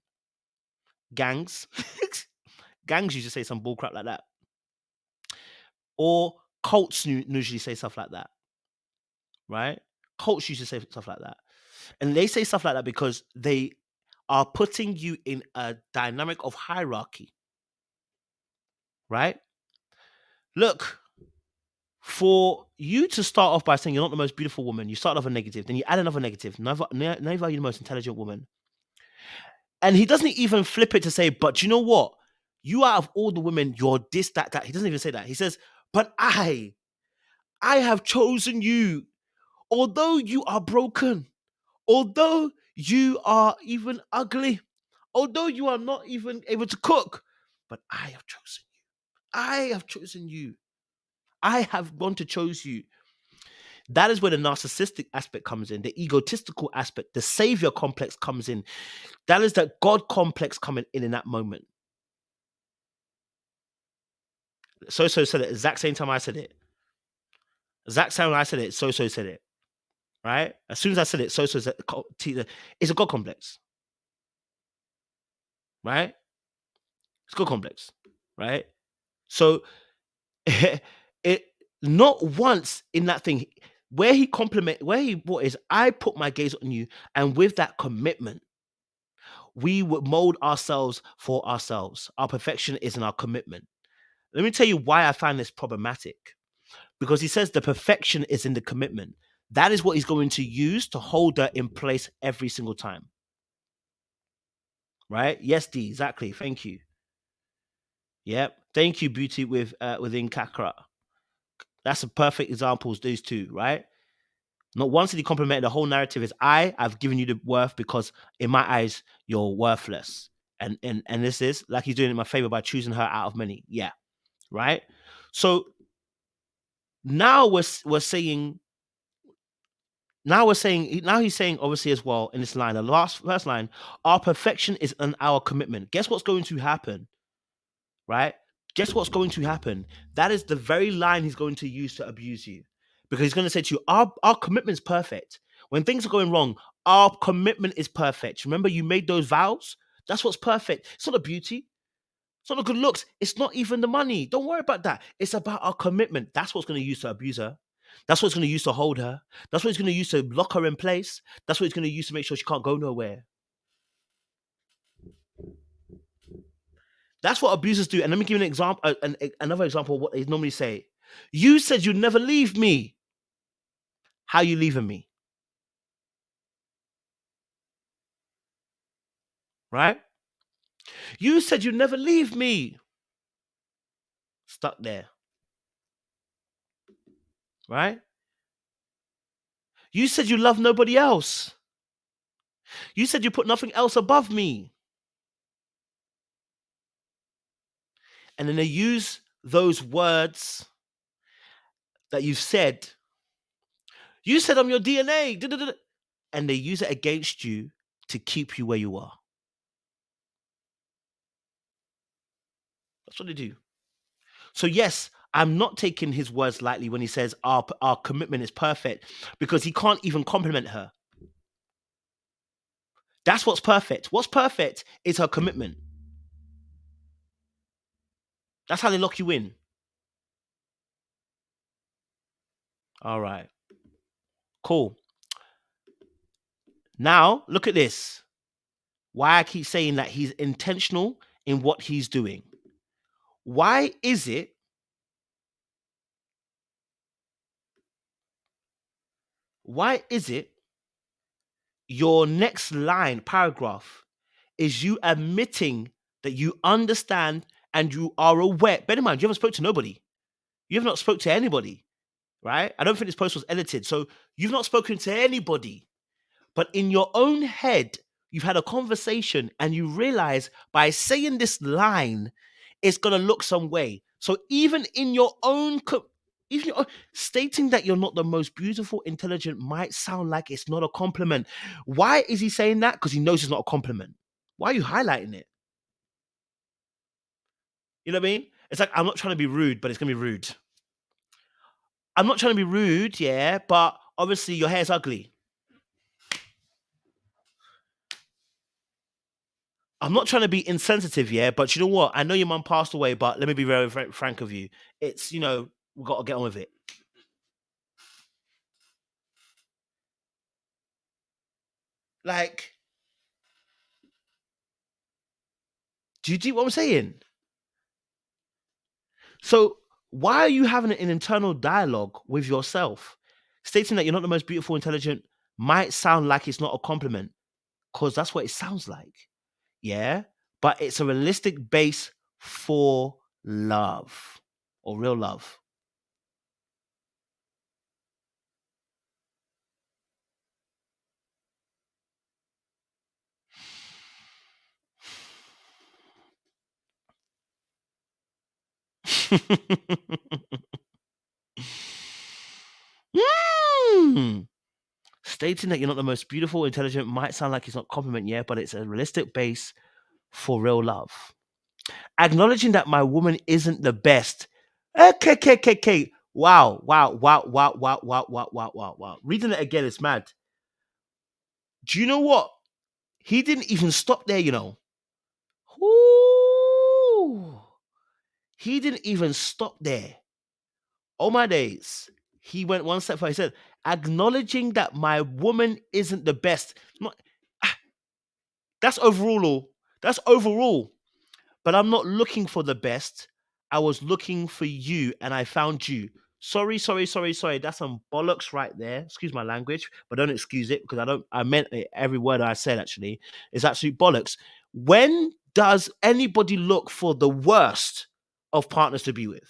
[SPEAKER 1] gangs? Gangs used to say some bullcrap like that. Or cults usually say stuff like that, right? Cults used to say stuff like that. And they say stuff like that because they are putting you in a dynamic of hierarchy, right? Look, for you to start off by saying you're not the most beautiful woman, you start off a negative, then you add another negative. Neither are you the most intelligent woman. And he doesn't even flip it to say, but you know what? You out of all the women, you're this, that, that. He doesn't even say that. He says, but I have chosen you. Although you are broken, although you are even ugly, although you are not even able to cook, but I have chosen you. I have chosen you. I have want to choose you. That is where the narcissistic aspect comes in, the egotistical aspect, the savior complex comes in. That is that God complex coming in that moment. So said it exact same time I said it. Exact same time I said it. So said it. Right? As soon as I said it, so said it. It's a God complex. Right? It's God complex. Right? So it not once in that thing where he what is I put my gaze on you, and with that commitment, we would mold ourselves for ourselves. Our perfection is in our commitment. Let me tell you why I find this problematic. Because he says the perfection is in the commitment. That is what he's going to use to hold her in place every single time. Right? Yes, D, exactly. Thank you. Yep. Thank you, Beauty within Kakra. That's a perfect examples, those two, right? Not once did he compliment. The whole narrative is I've given you the worth because in my eyes, you're worthless. And this is like he's doing it in my favor by choosing her out of many. Yeah. Right. So now he's saying obviously as well in this line, the first line, our perfection is in our commitment. Guess what's going to happen? Right? Guess what's going to happen? That is the very line he's going to use to abuse you. Because he's going to say to you, our commitment is perfect. When things are going wrong, our commitment is perfect. Remember, you made those vows? That's what's perfect. It's not the beauty. It's not the good looks. It's not even the money. Don't worry about that. It's about our commitment. That's what's going to use to abuse her. That's what it's going to use to hold her. That's what it's going to use to lock her in place. That's what it's going to use to make sure she can't go nowhere. That's what abusers do. And let me give you an example, another example of what they normally say. You said you'd never leave me. How you leaving me? Right? You said you'd never leave me. Stuck there. Right? You said you love nobody else. You said you put nothing else above me. And then they use those words that you've said. You said I'm your DNA. And they use it against you to keep you where you are. That's what they do. So yes, I'm not taking his words lightly when he says our commitment is perfect, because he can't even compliment her. That's what's perfect. What's perfect is her commitment. That's how they lock you in. All right. Cool. Now, look at this. Why I keep saying that he's intentional in what he's doing. Why is it your next line, paragraph, is you admitting that you understand and you are aware? Bear in mind, you haven't spoke to nobody. You have not spoke to anybody, right? I don't think this post was edited. So you've not spoken to anybody. But in your own head, you've had a conversation and you realize by saying this line, it's going to look some way. So even in your own, stating that you're not the most beautiful, intelligent might sound like it's not a compliment. Why is he saying that? Because he knows it's not a compliment. Why are you highlighting it? You know what I mean? It's like, I'm not trying to be rude, but it's going to be rude. I'm not trying to be rude, yeah, but obviously your hair's ugly. I'm not trying to be insensitive, yeah, but you know what? I know your mum passed away, but let me be very, very frank with you. It's, we've got to get on with it. Like, do you see what I'm saying? So, why are you having an internal dialogue with yourself, stating that you're not the most beautiful, intelligent, might sound like it's not a compliment, because that's what it sounds like, yeah? But it's a realistic base for love or real love. Mm. Stating that you're not the most beautiful, intelligent might sound like it's not a compliment, yeah, but it's a realistic base for real love. Acknowledging that my woman isn't the best. Okay. Wow. Reading it again is mad. Do you know what? He didn't even stop there, Ooh. He didn't even stop there. Oh my days. He went one step further. He said, acknowledging that my woman isn't the best. That's overall. That's overall. But I'm not looking for the best. I was looking for you and I found you. Sorry. That's some bollocks right there. Excuse my language, but don't excuse it, because I meant it, every word I said actually is absolute bollocks. When does anybody look for the worst of partners to be with?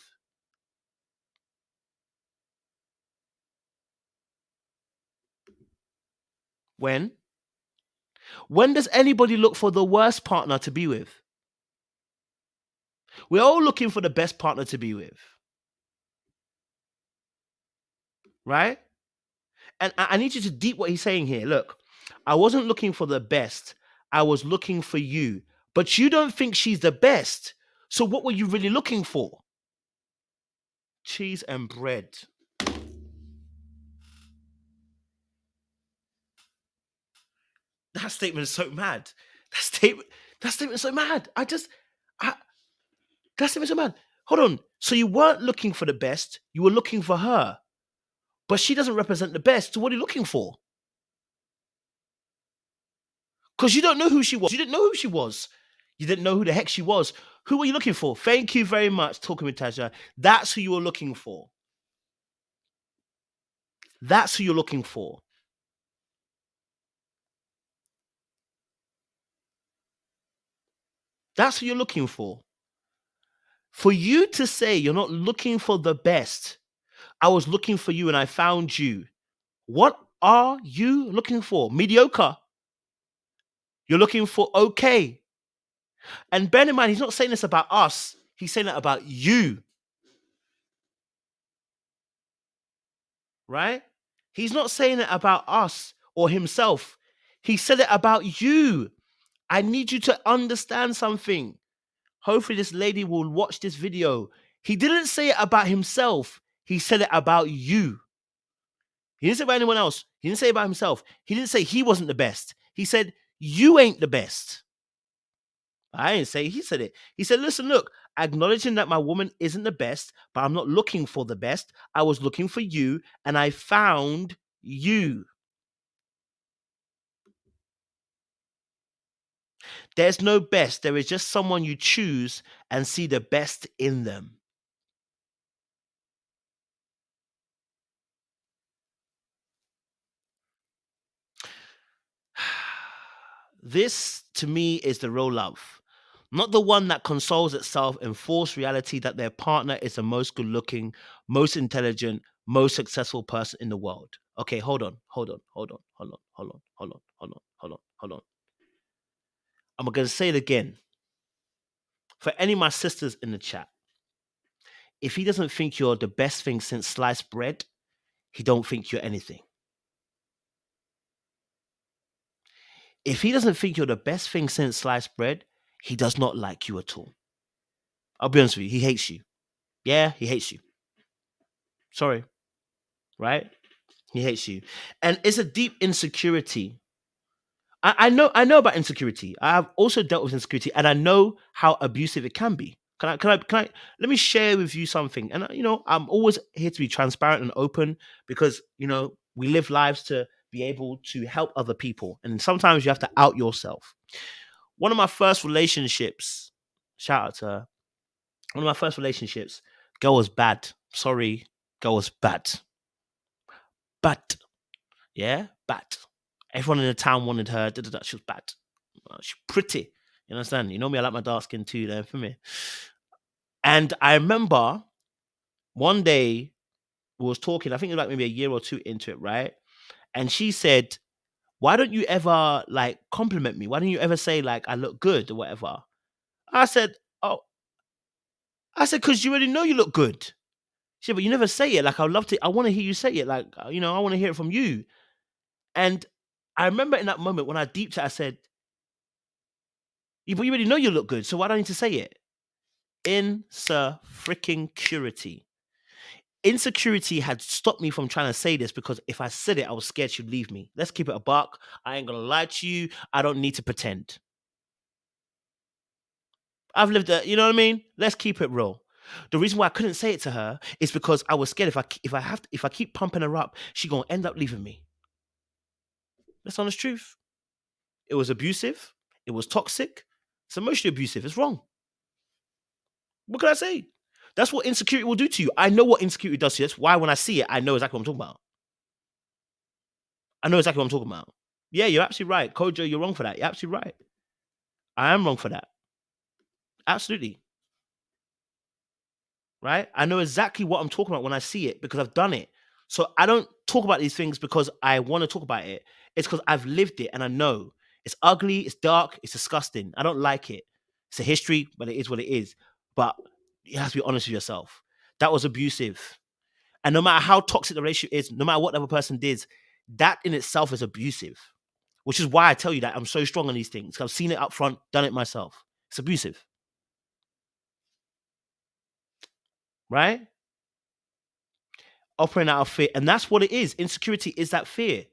[SPEAKER 1] When? When does anybody look for the worst partner to be with? We're all looking for the best partner to be with, right? And I need you to deep what he's saying here. Look, I wasn't looking for the best. I was looking for you. But you don't think she's the best. So what were you really looking for? Cheese and bread. That statement is so mad. That statement is so mad. That statement is so mad. Hold on. So you weren't looking for the best. You were looking for her. But she doesn't represent the best. So what are you looking for? Because you don't know who she was. You didn't know who she was. You didn't know who the heck she was. Who were you looking for? Thank you very much, talking with Tasha. That's who you were looking for. That's who you're looking for. That's who you're looking for. For you to say you're not looking for the best, I was looking for you and I found you. What are you looking for? Mediocre. You're looking for okay. And bear in mind, he's not saying this about us. He's saying that about you. Right? He's not saying it about us or himself. He said it about you. I need you to understand something. Hopefully, this lady will watch this video. He didn't say it about himself. He said it about you. He didn't say it about anyone else. He didn't say it about himself. He didn't say he wasn't the best. He said, you ain't the best. I didn't say he said it. He said, listen, look, acknowledging that my woman isn't the best, but I'm not looking for the best. I was looking for you and I found you. There's no best. There is just someone you choose and see the best in them. This, to me, is the real love. Not the one that consoles itself in false reality that their partner is the most good looking, most intelligent, most successful person in the world. Okay, hold on. I'm going to say it again. For any of my sisters in the chat, if he doesn't think you're the best thing since sliced bread, he don't think you're anything. If he doesn't think you're the best thing since sliced bread, he does not like you at all. I'll be honest with you, he hates you. Yeah, he hates you. Sorry. Right? He hates you. And it's a deep insecurity. I know about insecurity. I have also dealt with insecurity and I know how abusive it can be. Can I let me share with you something? And I'm always here to be transparent and open because we live lives to be able to help other people. And sometimes you have to out yourself. One of my first relationships, shout out to her. One of my first relationships, girl was bad. Sorry, girl was bad. Bad. Yeah, bad. Everyone in the town wanted her. She was bad. She's pretty. You understand? You know me, I like my dark skin too, there for me. And I remember one day we was talking, I think it was like maybe a year or two into it, right? And she said, why don't you ever like compliment me? Why don't you ever say like I look good or whatever? I said, because you already know you look good. She said, but you never say it. Like, I want to hear you say it. Like, I want to hear it from you. And I remember in that moment when I deeped it, I said, yeah, but you already know you look good. So why do I need to say it? Insecurity. Insecurity had stopped me from trying to say this because if I said it, I was scared she'd leave me. Let's keep it a buck. I ain't going to lie to you. I don't need to pretend. I've lived a, you know what I mean? Let's keep it real. The reason why I couldn't say it to her is because I was scared if I keep pumping her up, she gonna end up leaving me. That's honest truth. It was abusive. It was toxic. It's emotionally abusive. It's wrong. What can I say? That's what insecurity will do to you. I know what insecurity does to you. That's why when I see it, I know exactly what I'm talking about. I know exactly what I'm talking about. Yeah, you're absolutely right. Kojo, you're wrong for that. You're absolutely right. I am wrong for that. Absolutely. Right? I know exactly what I'm talking about when I see it because I've done it. So I don't talk about these things because I want to talk about it. It's because I've lived it and I know it's ugly, it's dark, it's disgusting. I don't like it. It's a history, but it is what it is. But you have to be honest with yourself. That was abusive. And no matter how toxic the relationship is, no matter what the other person did, that in itself is abusive. Which is why I tell you that I'm so strong on these things. I've seen it up front, done it myself. It's abusive. Right? Operating out of fear. And that's what it is. Insecurity is that fear.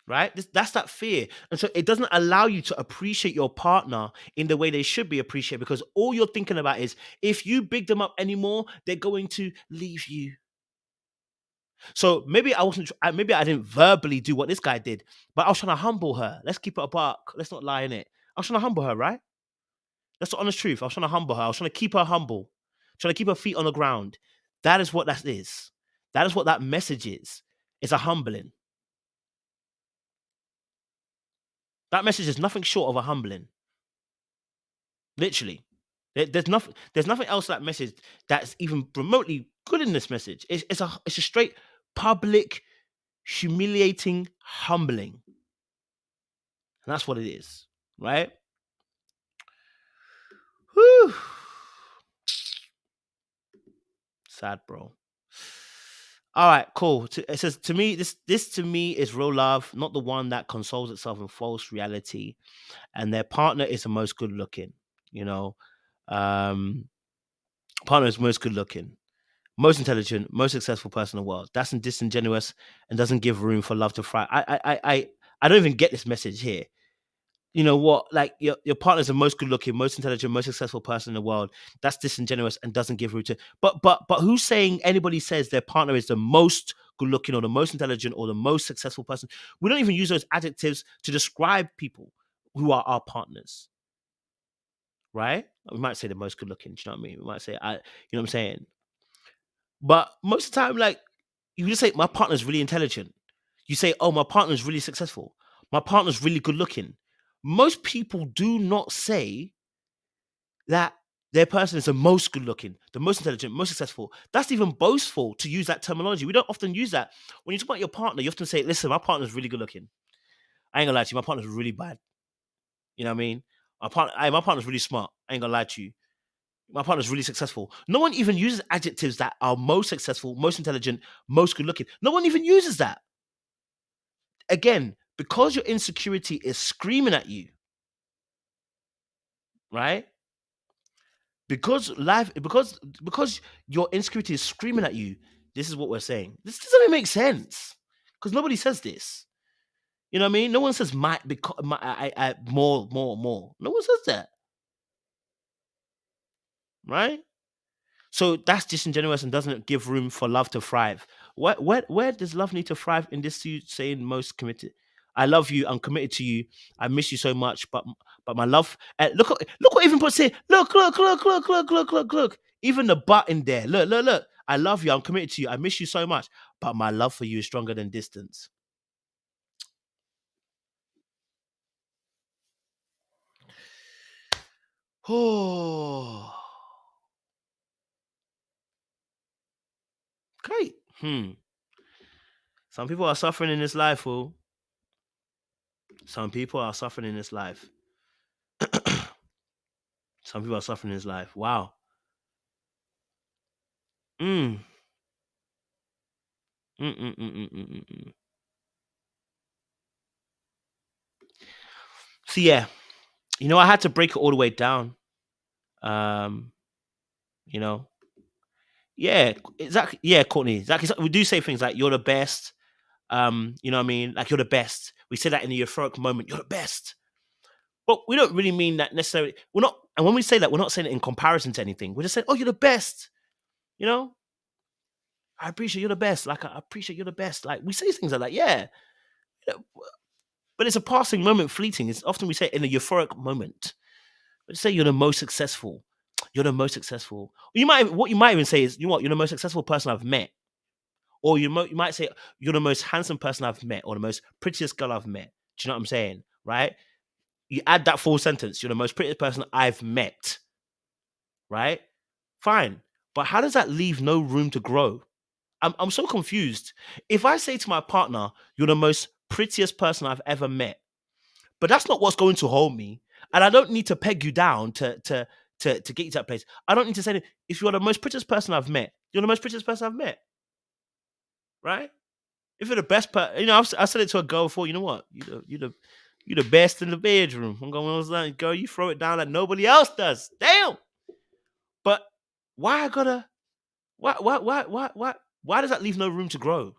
[SPEAKER 1] Right? That's that fear. And so it doesn't allow you to appreciate your partner in the way they should be appreciated because all you're thinking about is if you big them up anymore, they're going to leave you. So maybe maybe I didn't verbally do what this guy did, but I was trying to humble her. Let's keep it a buck. Let's not lie in it. I was trying to humble her, right? That's the honest truth. I was trying to humble her. I was trying to keep her humble, trying to keep her feet on the ground. That is what that is. That is what that message is. It's a humbling. That message is nothing short of a humbling. Literally. There's nothing else that message that's even remotely good in this message. It's a straight public humiliating humbling. And that's what it is. Right? Whew. Sad, bro. All right, cool. It says to me, this to me is real love, not the one that consoles itself in false reality. And their partner is the most good looking. You know, um, partner is most good looking, most intelligent, most successful person in the world. That's disingenuous and doesn't give room for love to thrive. I don't even get this message here. You know what? Like your partner's the most good looking, most intelligent, most successful person in the world. That's disingenuous and doesn't give room to. But who's saying anybody says their partner is the most good looking or the most intelligent or the most successful person? We don't even use those adjectives to describe people who are our partners, right? We might say the most good looking. Do you know what I mean? We might say you know what I'm saying? But most of the time, like you just say, my partner's really intelligent. You say, oh, my partner's really successful. My partner's really good looking. Most people do not say that their person is the most good looking, the most intelligent, most successful. That's even boastful to use that terminology. We don't often use that. When you talk about your partner, you often say, listen, my partner's really good looking. I ain't gonna lie to you, my partner's really bad. You know what I mean? My partner's really smart. I ain't gonna lie to you. My partner's really successful. No one even uses adjectives that are most successful, most intelligent, most good looking. No one even uses that. Again, because your insecurity is screaming at you, right? Because your insecurity is screaming at you, this is what we're saying. This doesn't even make sense. Because nobody says this. You know what I mean? No one says might because more. No one says that, right? So that's disingenuous and doesn't give room for love to thrive. Where does love need to thrive in this you saying most committed? I love you. I'm committed to you. I miss you so much, but my love. Look what even puts here. Look. Even the but in there. Look. I love you. I'm committed to you. I miss you so much, but my love for you is stronger than distance. Oh, great. Some people are suffering in this life. Oh, some people are suffering in this life. Some people are suffering in this life. Wow. Mm. Mm. So yeah, I had to break it all the way down. Um, you know, yeah, exactly. Yeah, Courtney, exactly. We do say things like "you're the best." You know what I mean? Like you're the best. We say that in the euphoric moment. You're the best, but we don't really mean that necessarily. We're not. And when we say that, we're not saying it in comparison to anything. We're just saying, "Oh, you're the best." You know, I appreciate you're the best. Like I appreciate you're the best. Like we say things like that. Yeah, you know, but it's a passing moment, fleeting. It's often we say it in a euphoric moment. Let's say you're the most successful. You're the most successful. What you might even say is, you know what? You're the most successful person I've met, or you might say you're the most handsome person I've met, or the most prettiest girl I've met. Do you know what I'm saying? Right? You add that full sentence. You're the most prettiest person I've met. Right? Fine, but how does that leave no room to grow? I'm so confused. If I say to my partner, "You're the most prettiest person I've ever met," but that's not what's going to hold me. And I don't need to peg you down to get you to that place. I don't need to say that if you're the most prettiest person I've met, you're the most prettiest person I've met, right? If you're the best person, I said it to a girl before. You know what? You the best in the bedroom. I'm going on like, girl, you throw it down like nobody else does. Damn. But why I gotta? Why does that leave no room to grow?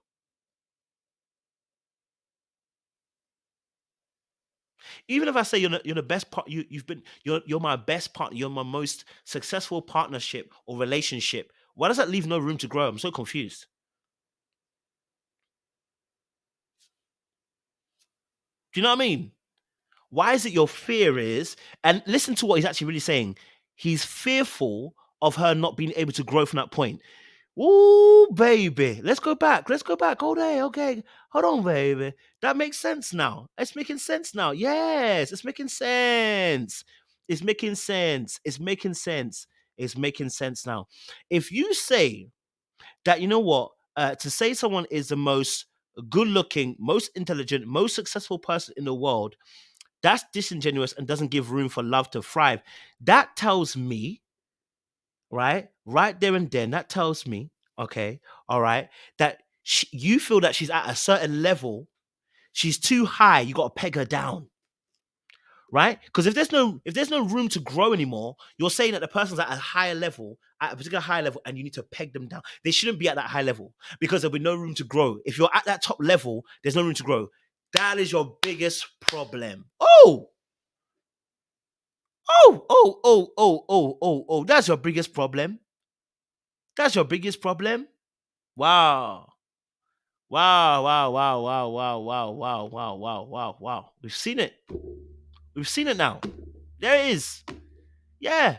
[SPEAKER 1] Even if I say you're the best part, you're my best partner, you're my most successful partnership or relationship. Why does that leave no room to grow? I'm so confused. Do you know what I mean? Why is it your fear is, and listen to what he's actually really saying. He's fearful of her not being able to grow from that point. Ooh, baby. Let's go back. Let's go back. Hold on. Okay. Hold on, baby. That makes sense now. It's making sense now. Yes, it's making sense. It's making sense. It's making sense. It's making sense now. If you say that, you know what, to say someone is the most good looking, most intelligent, most successful person in the world, that's disingenuous and doesn't give room for love to thrive. That tells me, right there and then, that tells me, okay, all right, that you feel that she's at a certain level, she's too high, you got to peg her down, right? Because if there's no room to grow anymore, you're saying that the person's at a higher level, at a particular higher level, and you need to peg them down. They shouldn't be at that high level because there'll be no room to grow. If you're at that top level, there's no room to grow. That is your biggest problem. Oh, that's your biggest problem. That's your biggest problem. Wow. Wow, wow, wow, wow, wow, wow, wow, wow, wow, wow, wow. We've seen it. We've seen it now. There it is. Yeah.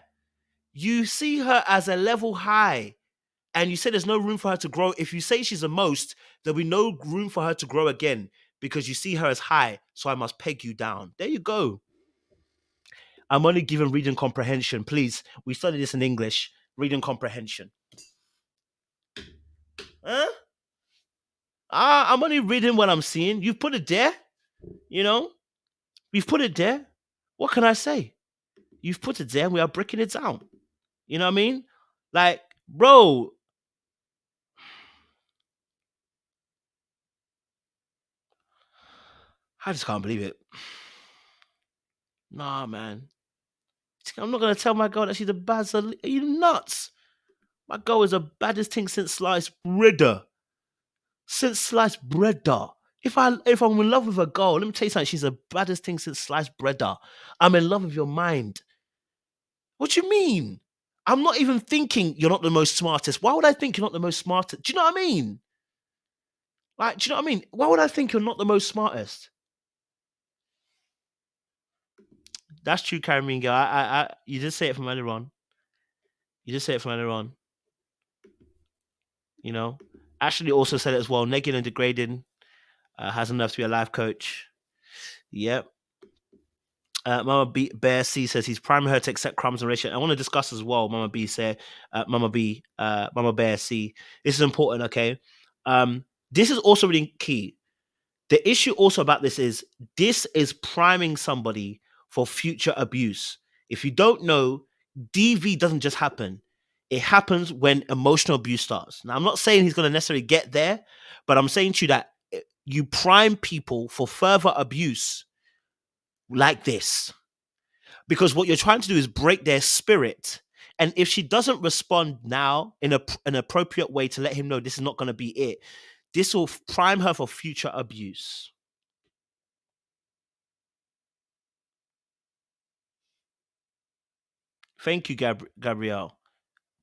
[SPEAKER 1] You see her as a level high, and you say there's no room for her to grow. If you say she's the most, there'll be no room for her to grow again because you see her as high, so I must peg you down. There you go. I'm only giving reading comprehension. Please, we studied this in English. Reading comprehension. Huh? I'm only reading what I'm seeing. You've put it there, you know? We've put it there. What can I say? You've put it there and we are breaking it down. You know what I mean? Like, bro, I just can't believe it. Nah, man. I'm not gonna tell my girl that she's the baddest. Are you nuts? My girl is the baddest thing since sliced bread. Since sliced bread. If I'm in love with a girl, let me tell you something. She's the baddest thing since sliced bread. I'm in love with your mind. What do you mean? I'm not even thinking you're not the most smartest. Why would I think you're not the most smartest? Do you know what I mean? Like, do you know what I mean? Why would I think you're not the most smartest? That's true, Caribbean girl. You just say it from earlier on. You just say it from earlier on. You know, Ashley also said it as well. Negging and degrading has enough to be a life coach. Yep. Bear C says he's priming her to accept crumbs and ratio. I want to discuss as well. Mama Bear C. This is important. Okay. This is also really key. The issue also about this is priming somebody for future abuse. If you don't know, DV doesn't just happen. It happens when emotional abuse starts. Now, I'm not saying he's going to necessarily get there, but I'm saying to you that you prime people for further abuse like this. Because what you're trying to do is break their spirit. And if she doesn't respond now in an appropriate way to let him know this is not going to be it, this will prime her for future abuse. Thank you, Gabrielle.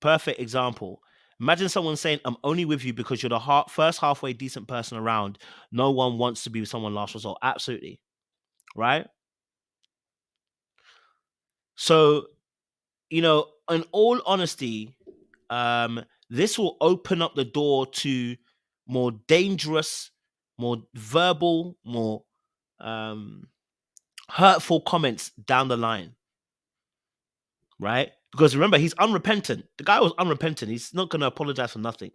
[SPEAKER 1] Perfect example. Imagine someone saying, I'm only with you because you're the first halfway decent person around. No one wants to be with someone last resort. Absolutely. Right? So, in all honesty, this will open up the door to more dangerous, more verbal, more hurtful comments down the line. Right? Because remember, he's unrepentant. The guy was unrepentant. He's not going to apologize for nothing.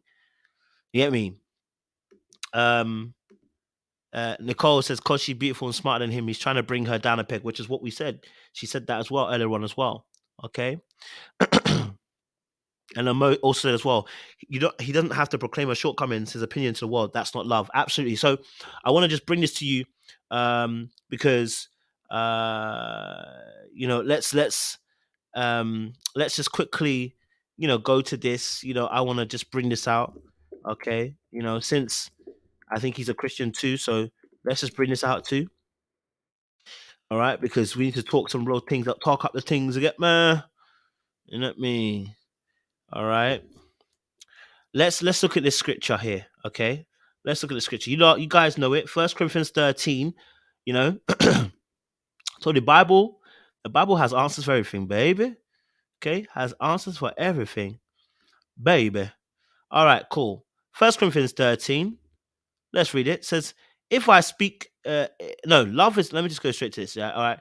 [SPEAKER 1] You get me? Nicole says, "Cause she's beautiful and smarter than him, he's trying to bring her down a peg," which is what we said. She said that as well earlier on as well. Okay. And Amo also said as well, he doesn't have to proclaim her shortcomings, his opinion to the world. That's not love. Absolutely. So I want to just bring this to you, because let's just quickly, go to this. I want to just bring this out. Okay. Since I think he's a Christian too, so let's just bring this out too. All right, because we need to talk some real things up, talk up the things again, man. You know what I mean? All right. Let's look at this scripture here. Okay. Let's look at the scripture. You guys know it. 1 Corinthians 13. So the Bible has answers for everything, baby. Okay, has answers for everything, baby. All right, cool. 1 Corinthians 13. Let's read it. It says, if I speak, no, love is, let me just go straight to this. Yeah. All right.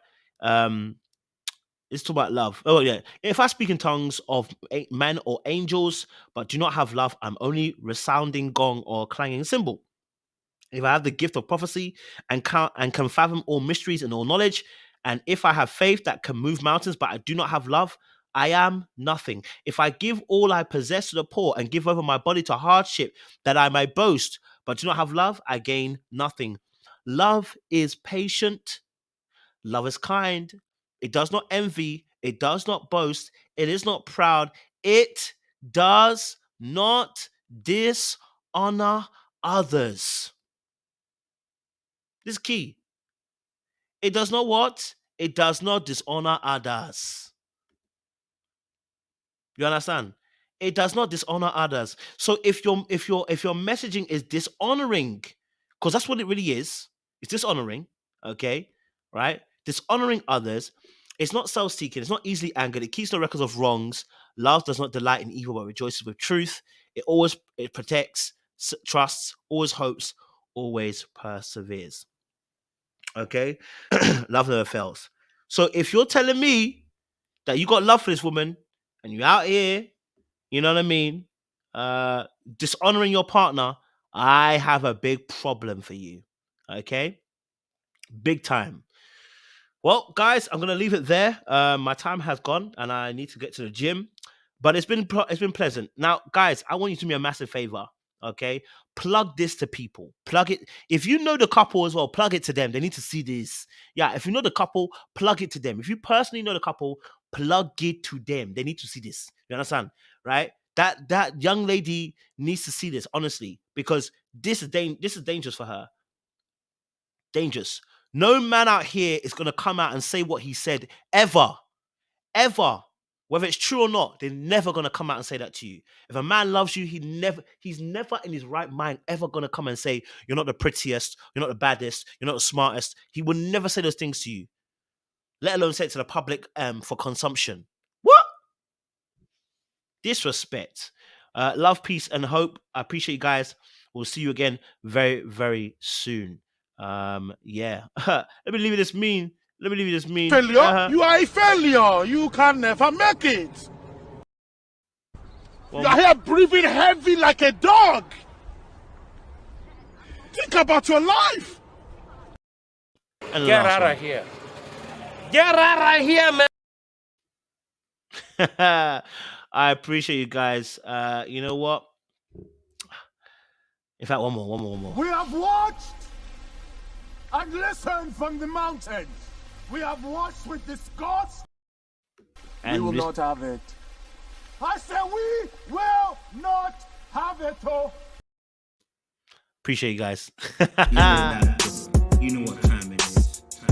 [SPEAKER 1] Let's talk about love. Oh, yeah. If I speak in tongues of men or angels, but do not have love, I'm only resounding gong or clanging cymbal. If I have the gift of prophecy and can fathom all mysteries and all knowledge, and if I have faith that can move mountains, but I do not have love, I am nothing. If I give all I possess to the poor and give over my body to hardship that I may boast, but do not have love, I gain nothing. Love is patient. Love is kind. It does not envy. It does not boast. It is not proud. It does not dishonor others. This is key. It does not what? It does not dishonor others. You understand? It does not dishonor others. So if your messaging is dishonoring, because that's what it really is, it's dishonoring, okay? Right? Dishonoring others. It's not self-seeking, it's not easily angered, it keeps no records of wrongs. Love does not delight in evil, but rejoices with truth. It protects, trusts, always hopes, always perseveres. Okay? Love never fails. So if you're telling me that you got love for this woman and you're out here, you know what I mean, dishonoring your partner, I have a big problem for you. Okay? Big time. Well, guys, I'm gonna leave it there. My time has gone, and I need to get to the gym. But it's been pleasant. Now, guys, I want you to do me a massive favor. Okay, plug this to people. Plug it. If you know the couple as well, plug it to them. They need to see this. Yeah, if you know the couple, plug it to them. If you personally know the couple, plug it to them. They need to see this. You understand, right? That young lady needs to see this, honestly, because this is dangerous for her. Dangerous. No man out here is going to come out and say what he said ever. Whether it's true or not, they're never going to come out and say that to you. If a man loves you, he's never in his right mind ever going to come and say, you're not the prettiest, you're not the baddest, you're not the smartest. He will never say those things to you, let alone say it to the public for consumption. What? Disrespect. Love, peace, and hope. I appreciate you guys. We'll see you again very, very soon. Yeah. Let me leave you this mean.
[SPEAKER 2] Failure? You are a failure. You can never make it. You are here breathing heavy like a dog. Think about your life.
[SPEAKER 3] Get out of here. Get out of here, man.
[SPEAKER 1] I appreciate you guys. You know what? In fact, one more.
[SPEAKER 2] We have watched and listened from the mountains. We have watched with disgust.
[SPEAKER 3] And we will not have it.
[SPEAKER 2] I said we will not have it. Oh.
[SPEAKER 1] Appreciate you guys.